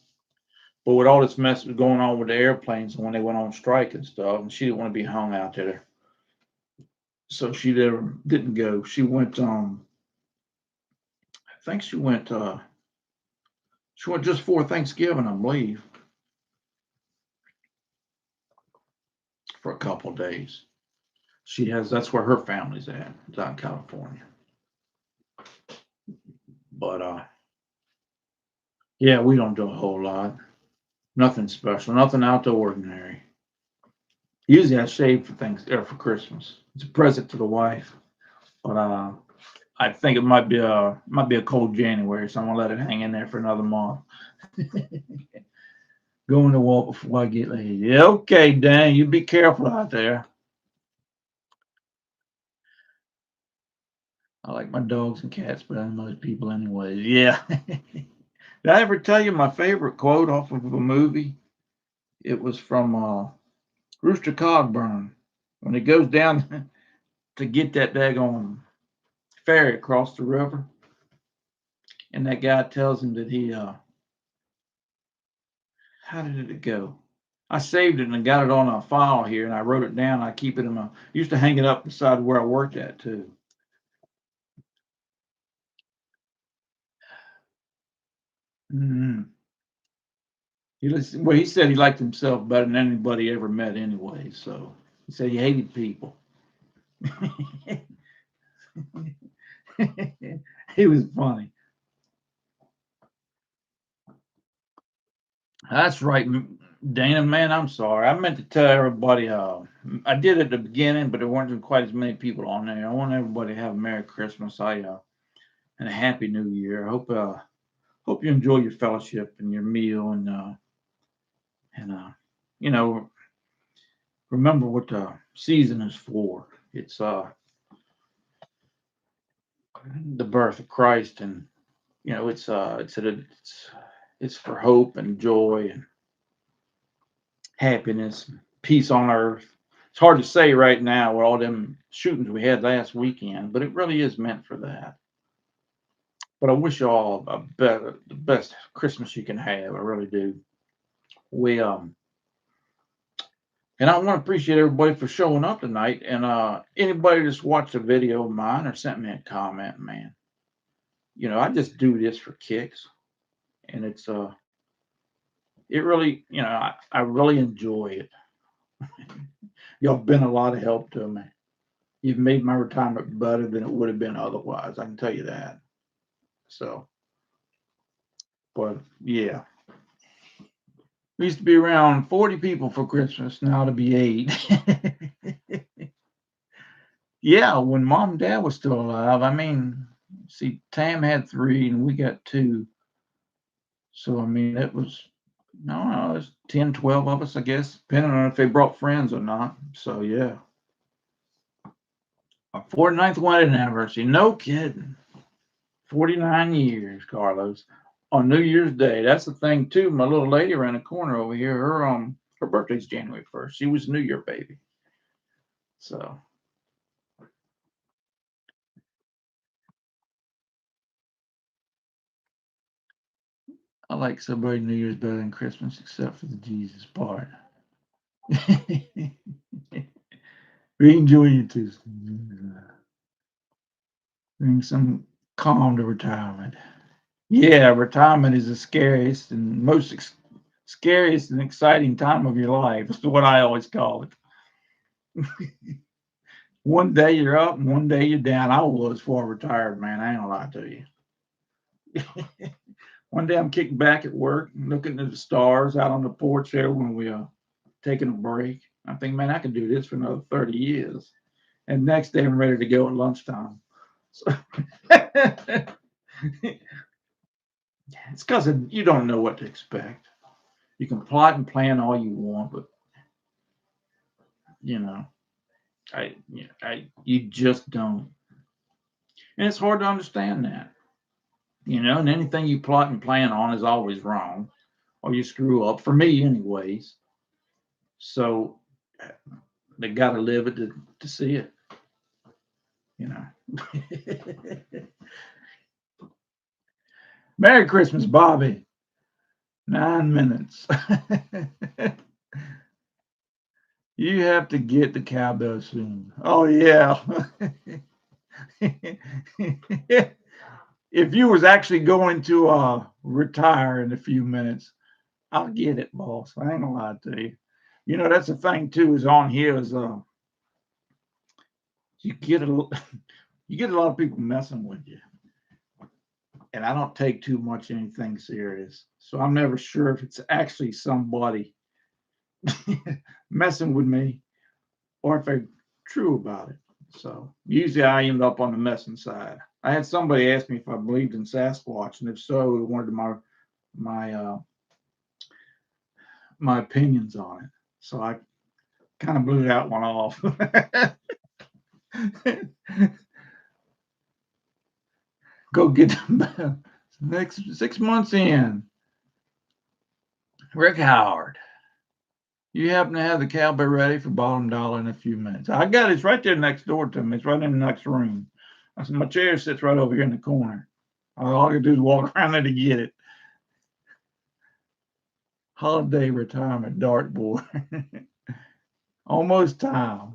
But with all this mess going on with the airplanes and when they went on strike and stuff, and she didn't want to be hung out there, so she didn't go. She went. I think she went. She went just for Thanksgiving, I believe, for a couple of days. She has. That's where her family's at. It's out in California. But yeah, we don't do a whole lot. Nothing special. Nothing out of the ordinary. Usually I shave for things or for Christmas. It's a present to the wife. But I think it might be a cold January, so I'm gonna let it hang in there for another month. Going to walk before I get laid. Yeah, okay, Dan, you be careful out there. I like my dogs and cats better than most people anyway. Yeah. Did I ever tell you my favorite quote off of a movie? It was from Rooster Cogburn when he goes down to get that daggone ferry across the river, and that guy tells him that he how did it go? I saved it and I got it on a file here, and I wrote it down. I keep it in my used to hang it up beside where I worked at too. Mm. Well, he said he liked himself better than anybody ever met anyway. So he said he hated people. He was funny. That's right, Dana. Man, I'm sorry. I meant to tell everybody. I did at the beginning, but there weren't quite as many people on there. I want everybody to have a Merry Christmas. And a Happy New Year. I hope you enjoy your fellowship and your meal, and you know remember what the season is for. It's the birth of Christ, and it's it's for hope and joy and happiness, peace on earth. It's hard to say right now with all them shootings we had last weekend, but it really is meant for that. But I wish you all the best Christmas you can have. I really do. We And I want to appreciate everybody for showing up tonight. And anybody that's watched a video of mine or sent me a comment, man, I just do this for kicks, and it really, I really enjoy it. Y'all been a lot of help to me. You've made my retirement better than it would have been otherwise. I can tell you that. So, but yeah, we used to be around 40 people for Christmas. Now to be 8. Yeah, when mom and dad was still alive. I mean, see, Tam had 3 and we got 2. So, I mean, it was, no, it was 10, 12 of us, I guess, depending on if they brought friends or not. So, yeah. Our 49th wedding anniversary. No kidding. 49 years, Carlos. On New Year's Day. That's the thing, too. My little lady around the corner over here, her birthday's January 1st. She was a New Year baby. So, I like celebrating New Year's better than Christmas, except for the Jesus part. We enjoy it too. Bring some calm to retirement. Yeah, retirement is the scariest and scariest and exciting time of your life. That's what I always call it. One day you're up and one day you're down. I was before I retired, man. I ain't gonna lie to you. One day I'm kicking back at work, looking at the stars out on the porch there when we taking a break. I think, man, I can do this for another 30 years. And next day I'm ready to go at lunchtime. So it's because you don't know what to expect. You can plot and plan all you want, but you know, you just don't. And it's hard to understand that, and anything you plot and plan on is always wrong or you screw up, for me, anyways. So they got to live it to see it, you know. Merry Christmas, Bobby. 9 minutes. You have to get the cowbell soon. Oh, yeah. If you was actually going to retire in a few minutes, I'll get it, boss. I ain't gonna lie to you. That's the thing too, is on here is you get a you get a lot of people messing with you. And I don't take too much anything serious. So I'm never sure if it's actually somebody messing with me or if they're true about it. So usually I end up on the messing side. I had somebody ask me if I believed in Sasquatch, and if so, they wanted my my opinions on it. So I kind of blew that one off. Go get them next 6 months in. Rick Howard. You happen to have the cowbell ready for bottom dollar in a few minutes. I got it. It's right there next door to me. It's right in the next room. My chair sits right over here in the corner. All I can do is walk around there to get it. Holiday retirement dartboard. Almost time.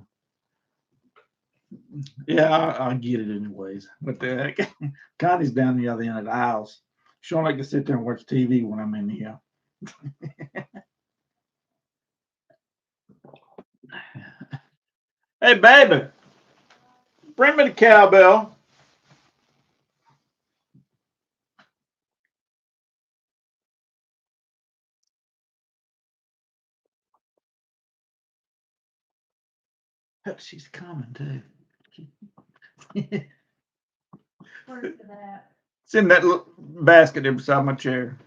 Yeah, I'll get it anyways. What the heck? Connie's down the other end of the house. She don't like to sit there and watch TV when I'm in here. Hey, baby, bring me the cowbell. She's coming too. Where's that? It's in that little basket there beside my chair.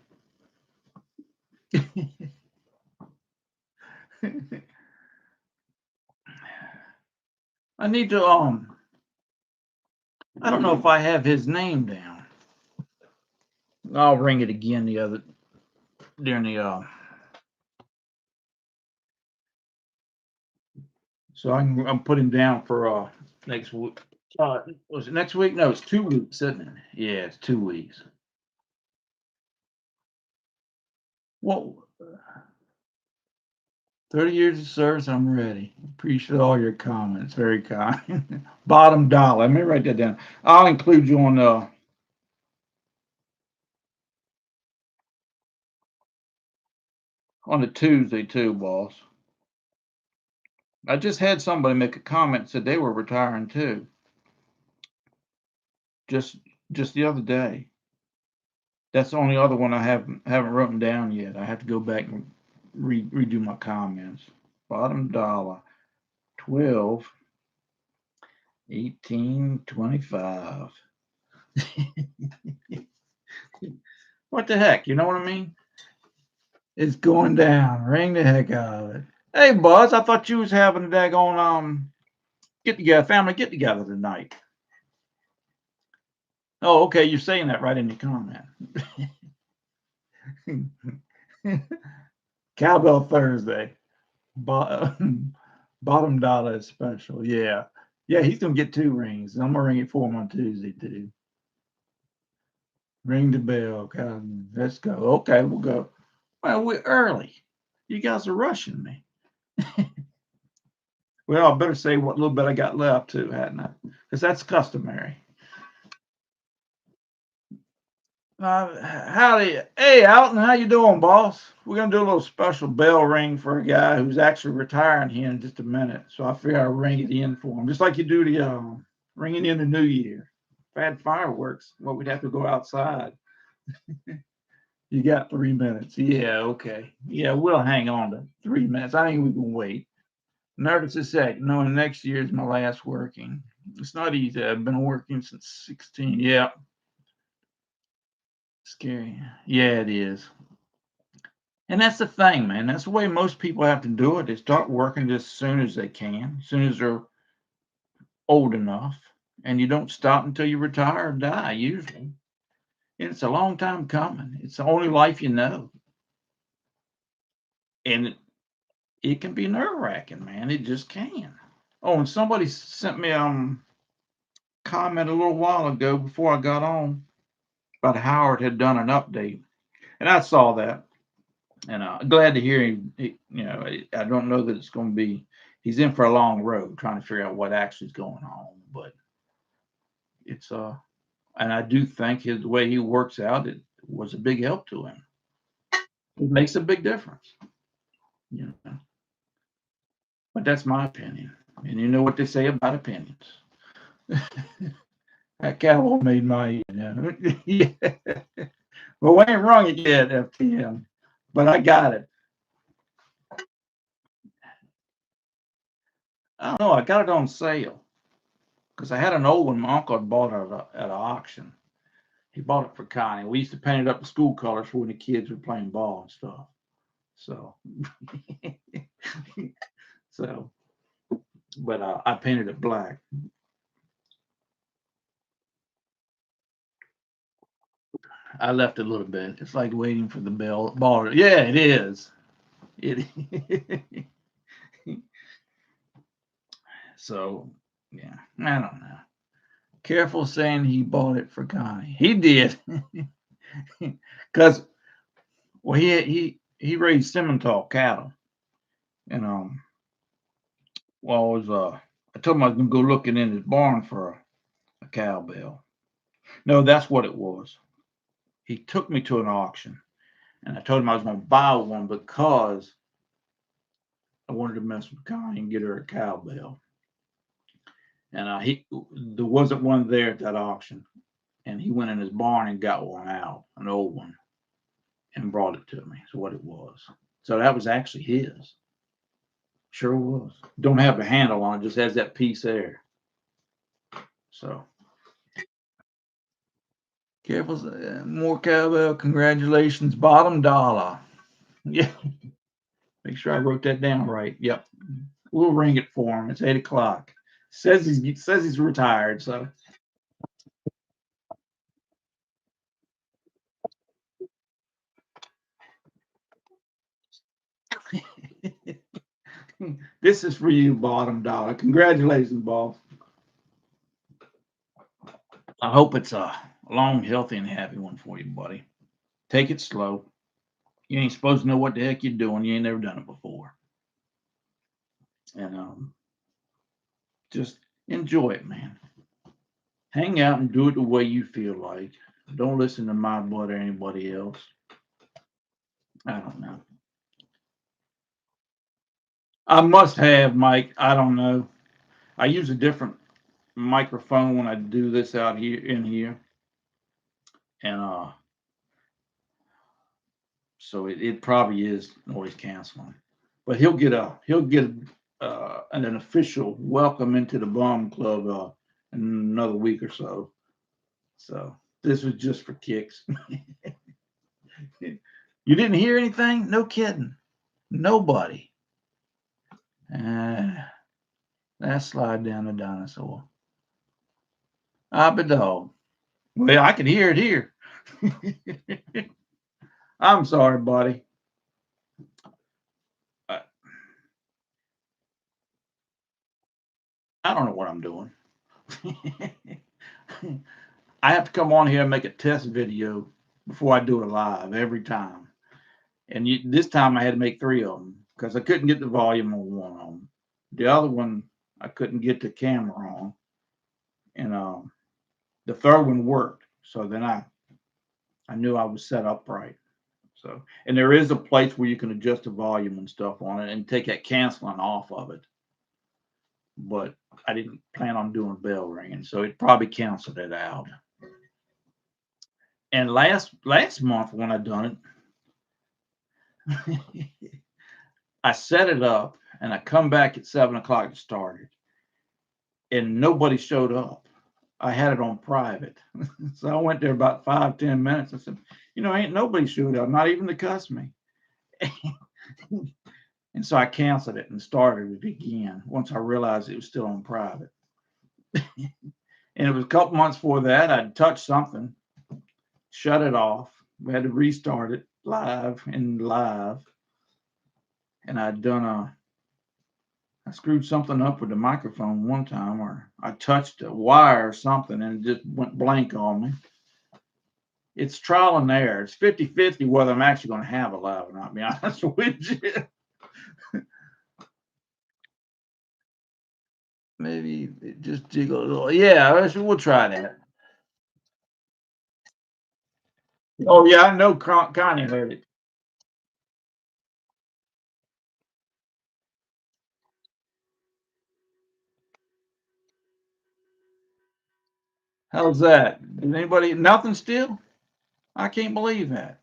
I need to I don't know if I have his name down. I'll ring it again during the so I'll put him down for next week. Was it next week? No, it's 2 weeks, isn't it? Yeah, it's 2 weeks. Well, 30 years of service, I'm ready. Appreciate all your comments. Very kind. Bottom dollar. Let me write that down. I'll include you on the Tuesday too, boss. I just had somebody make a comment, said they were retiring too. Just the other day. That's the only other one I haven't written down yet. I have to go back and redo my comments. Bottom dollar, 12, 18, 25. What the heck? You know what I mean? It's going down. Ring the heck out of it. Hey, Buzz, I thought you was having a daggone get together, family get together tonight. Oh, okay. You're saying that right in your comment. Cowbell Thursday. Bottom dollar is special. Yeah. Yeah, he's gonna get 2 rings. I'm gonna ring it for him on Tuesday too. Ring the bell. God, let's go. Okay, we'll go. Well, we're early. You guys are rushing me. Well, I better say what little bit I got left too, hadn't I? Because that's customary. Howdy. Hey, Alton, how you doing, boss? We're gonna do a little special bell ring for a guy who's actually retiring here in just a minute. So I figure I'll ring it in for him, just like you do the ringing in the New Year. If I had fireworks, well, we'd have to go outside. You got 3 minutes. Yeah, okay. Yeah, we'll hang on to 3 minutes. I think we can wait. Nervous as heck, knowing next year is my last working. It's not easy. I've been working since 16. Yeah, scary. Yeah, it is. And that's the thing, man. That's the way most people have to do it. They start working just as soon as they can, as soon as they're old enough. And you don't stop until you retire or die, usually. And it's a long time coming. It's the only life you know. And it can be nerve wracking, man. It just can. Oh, and somebody sent me comment a little while ago before I got on about Howard had done an update, and I saw that, and glad to hear him. I don't know that it's going to be. He's in for a long road trying to figure out what actually is going on, but it's and I do think the way he works out it was a big help to him. It makes a big difference, you know. But that's my opinion, and you know what they say about opinions. That cowboy made my, yeah. Well, we ain't rung it yet, FTM, but I got it. I don't know. I got it on sale because I had an old one my uncle had bought at an auction. He bought it for Connie. We used to paint it up the school colors for when the kids were playing ball and stuff. So, so, but I painted it black. I left it a little bit. It's like waiting for the ball. Yeah, it is. It. So, yeah, I don't know. Careful saying he bought it for Connie. He did, because well, he raised Simmental cattle, and well, I told him I was gonna go looking in his barn for a cowbell. No, that's what it was. He took me to an auction, and I told him I was gonna buy one because I wanted to mess with Connie and get her a cowbell. And there wasn't one there at that auction, and he went in his barn and got one out, an old one, and brought it to me. So what it was. So that was actually his. Sure was. Don't have a handle on it, just has that piece there. So careful, more cowbell. Congratulations, bottom dollar. Yeah, make sure I wrote that down right. Yep, we'll ring it for him. It's 8 o'clock. Says he's retired. So This is for you, bottom dollar. Congratulations, boss. I hope it's a long, healthy, and happy one for you, buddy. Take it slow. You ain't supposed to know what the heck you're doing. You ain't never done it before. And just enjoy it, man. Hang out and do it the way you feel like. Don't listen to my butt or anybody else. I don't know. I must have, Mike. I don't know. I use a different microphone when I do this out here in here. And so it probably is noise canceling. But he'll get an official welcome into the Bomb Club in another week or so. So this was just for kicks. You didn't hear anything? No kidding. Nobody. That slide down the dinosaur. Dog. Well, I can hear it here. I'm sorry, buddy. I don't know what I'm doing. I have to come on here and make a test video before I do it live every time. And this time I had to make 3 of them because I couldn't get the volume on one of them. The other one I couldn't get the camera on, and the third one worked. So then I knew I was set up right. So, and there is a place where you can adjust the volume and stuff on it and take that canceling off of it. But I didn't plan on doing bell ringing, so it probably canceled it out. And last month when I done it, I set it up and I come back at 7 o'clock to start it, and nobody showed up. I had it on private, so I went there about 5-10 minutes. I said, ain't nobody showed up, not even to cuss me. And so I canceled it and started it again once I realized it was still on private. And it was a couple months before that, I'd touched something, shut it off. We had to restart it live. And I'd done I screwed something up with the microphone one time, or I touched a wire or something and it just went blank on me. It's trial and error. It's 50-50 whether I'm actually going to have a live or not, to be honest with you. Maybe it just jiggle a little. Yeah, we'll try that. Oh, yeah, I know Connie heard it. How's that? Did anybody, nothing still? I can't believe that.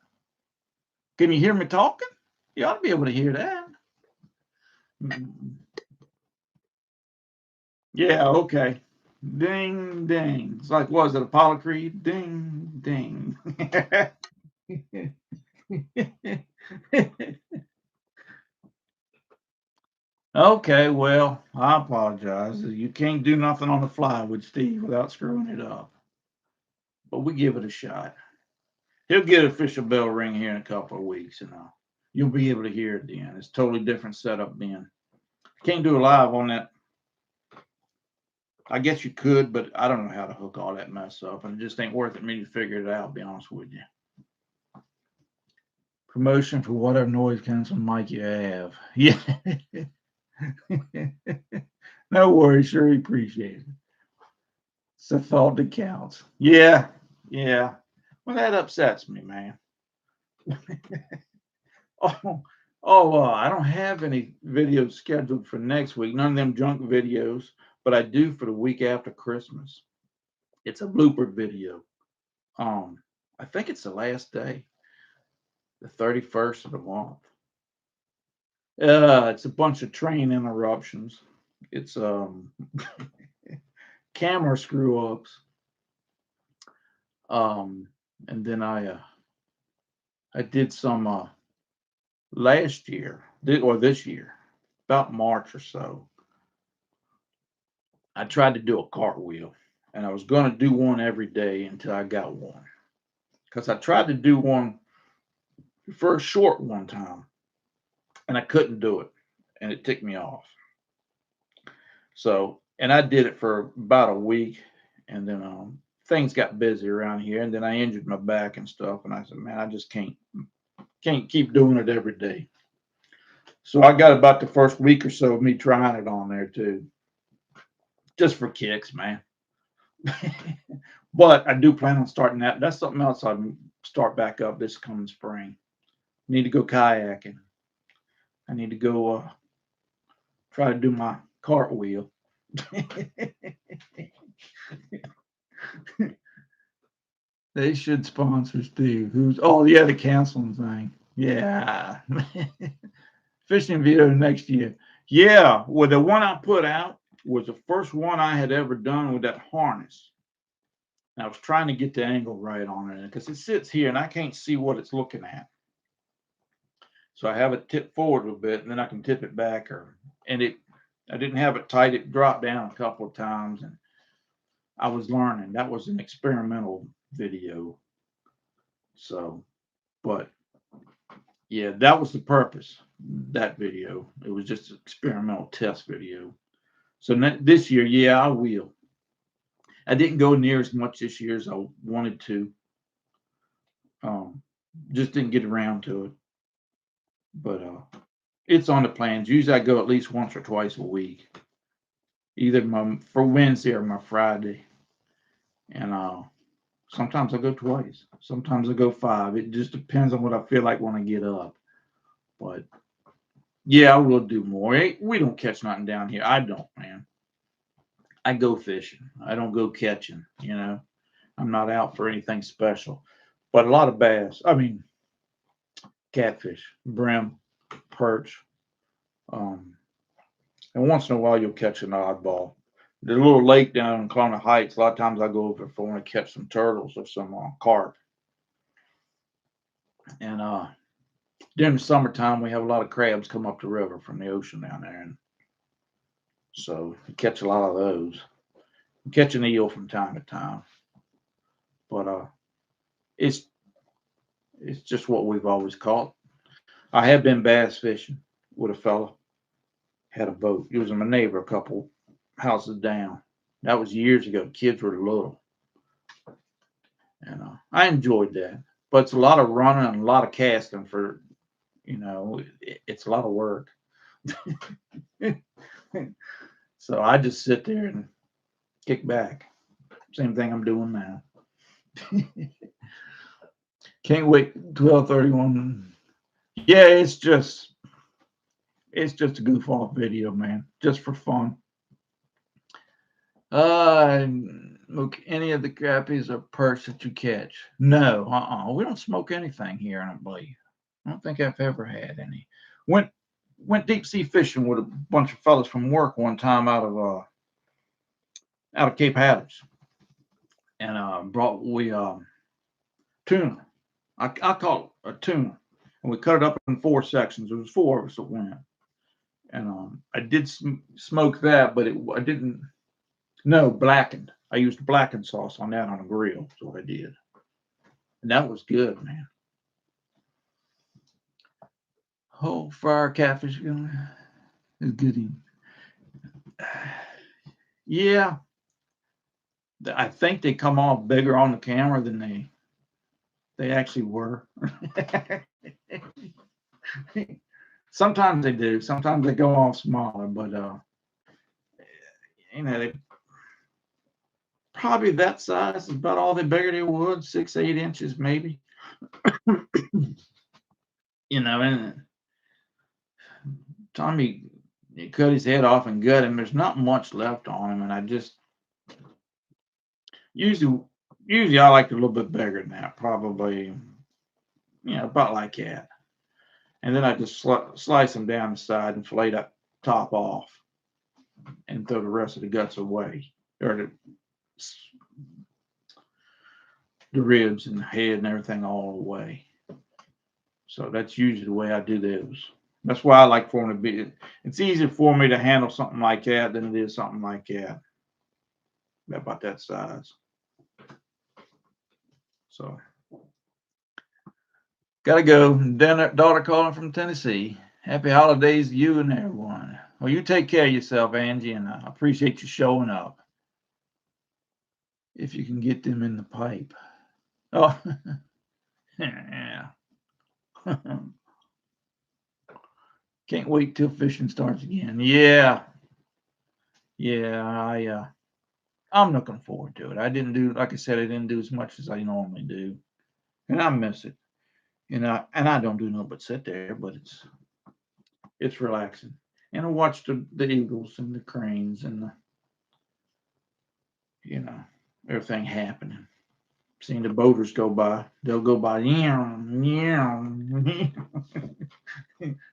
Can you hear me talking? You ought to be able to hear that. Yeah, okay. Ding, ding. It's like, was it Apollo Creed? Ding, ding. Okay, well, I apologize. You can't do nothing on the fly with Steve without screwing it up. But we give it a shot. He'll get an official bell ring here in a couple of weeks, and you'll be able to hear it then. It's totally different setup then. Can't do it live on that. I guess you could, but I don't know how to hook all that mess up, and it just ain't worth it me to figure it out, to be honest with you. Promotion for whatever noise canceling mic you have. Yeah. No worries, sure appreciate it. It's a thought that counts. Yeah, yeah. Well, that upsets me, man. I don't have any videos scheduled for next week. None of them junk videos, but I do for the week after Christmas. It's a blooper video. I think it's the last day, the 31st of the month. It's a bunch of train interruptions. It's camera screw ups. And then I did some last year or this year, about March or so. I tried to do a cartwheel, and I was going to do one every day until I got one. Because I tried to do one for a short one time, and I couldn't do it. and it ticked me off. So, and I did it for about a week, and then things got busy around here, and then I injured my back and stuff, and I said, man, I just can't keep doing it every day. So I got about the first week or so of me trying it on there too, just for kicks, man. But I do plan on starting that. That's something else I'd start back up this coming spring. Need to go kayaking. I need to go try to do my cartwheel. They should sponsor Steve. Oh yeah, the canceling thing. Yeah. Fishing video next year. Yeah. Well, the one I put out was the first one I had ever done with that harness. And I was trying to get the angle right on it because it sits here and I can't see what it's looking at. So I have it tipped forward a little bit, and then I can tip it back. I didn't have it tight. It dropped down a couple of times, and I was learning. That was an experimental video. So, but yeah, that was the purpose. That video. It was just an experimental test video. So this year, yeah, I will. I didn't go near as much this year as I wanted to. Just didn't get around to it. But it's on the plans. Usually I go at least once or twice a week, either for Wednesday or my Friday. And sometimes I go twice. Sometimes I go 5. It just depends on what I feel like when I get up. But yeah, I will do more. We don't catch nothing down here. I don't, man. I go fishing. I don't go catching, you know. I'm not out for anything special. But a lot of bass. I mean, catfish, brim, perch. And once in a while you'll catch an oddball. There's a little lake down in Kelowna Heights. A lot of times I go over if I want to catch some turtles or some carp. And during the summertime, we have a lot of crabs come up the river from the ocean down there, and so you catch a lot of those. You catch an eel from time to time, but it's just what we've always caught. I have been bass fishing with a fella. Had a boat. He was my neighbor a couple houses down. That was years ago. Kids were little. And I enjoyed that. But it's a lot of running and a lot of casting for, it's a lot of work. So I just sit there and kick back. Same thing I'm doing now. Can't wait 12:31. Yeah, it's just a goof off video, man. Just for fun. Smoke any of the crappies or perch that you catch? No, we don't smoke anything here, I don't believe. I don't think I've ever had any. Went deep sea fishing with a bunch of fellas from work one time out of Cape Hatteras, and brought tuna. I call it a tuna, and we cut it up in 4 sections. There was 4 of us that went, and I did smoke that, but I didn't. No, blackened. I used blackened sauce on that on a grill. That's what I did. And that was good, man. Whole fire catfish is good. Yeah. I think they come off bigger on the camera than they actually were. Sometimes they do. Sometimes they go off smaller, but they probably that size is about all the bigger they would, 6-8 inches maybe. And Tommy cut his head off and gut him. There's not much left on him, and I just usually I like it a little bit bigger than that, probably about like that. And then I just slice them down the side and fillet that top off and throw the rest of the guts away, or the ribs and the head and everything all away. So that's usually the way I do those. That's why I like for them to be. It's easier for me to handle something like that than it is something like that. About that size. So, gotta go. Daughter calling from Tennessee. Happy holidays to you and everyone. Well, you take care of yourself, Angie, and I appreciate you showing up. If you can get them in the pipe. Oh, yeah. Can't wait till fishing starts again. Yeah. Yeah, I'm looking forward to it. I didn't do, like I said, I didn't do as much as I normally do. And I miss it. And I don't do nothing but sit there, but it's relaxing. And I watch the eagles and the cranes and you know, everything happening. Seeing the boaters go by, they'll go by.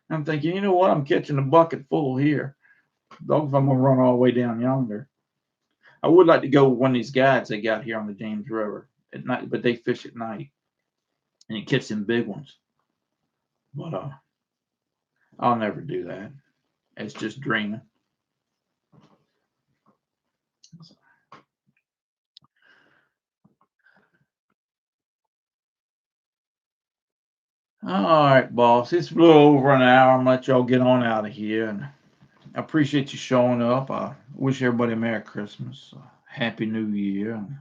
I'm thinking, you know what? I'm catching a bucket full here. Dog, if I'm gonna run all the way down yonder. I would like to go with one of these guides they got here on the James River at night, but they fish at night and you catch them big ones. But I'll never do that. It's just dreaming. All right, boss. It's a little over an hour. I'm gonna let y'all get on out of here, and I appreciate you showing up. I wish everybody a Merry Christmas, Happy New Year. And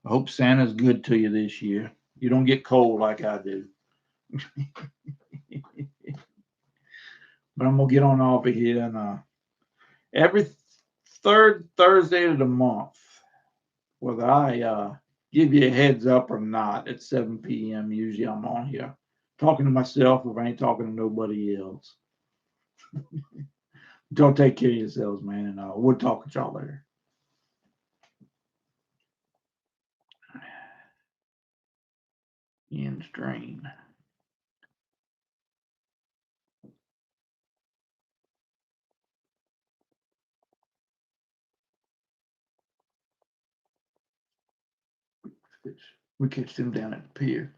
I hope Santa's good to you this year. You don't get cold like I do. But I'm gonna get on off of here, and every third Thursday of the month, whether I give you a heads up or not, at 7 p.m. Usually I'm on here talking to myself if I ain't talking to nobody else. Don't take care of yourselves, man, and we'll talk with y'all later. End strain. We catch them down at the pier.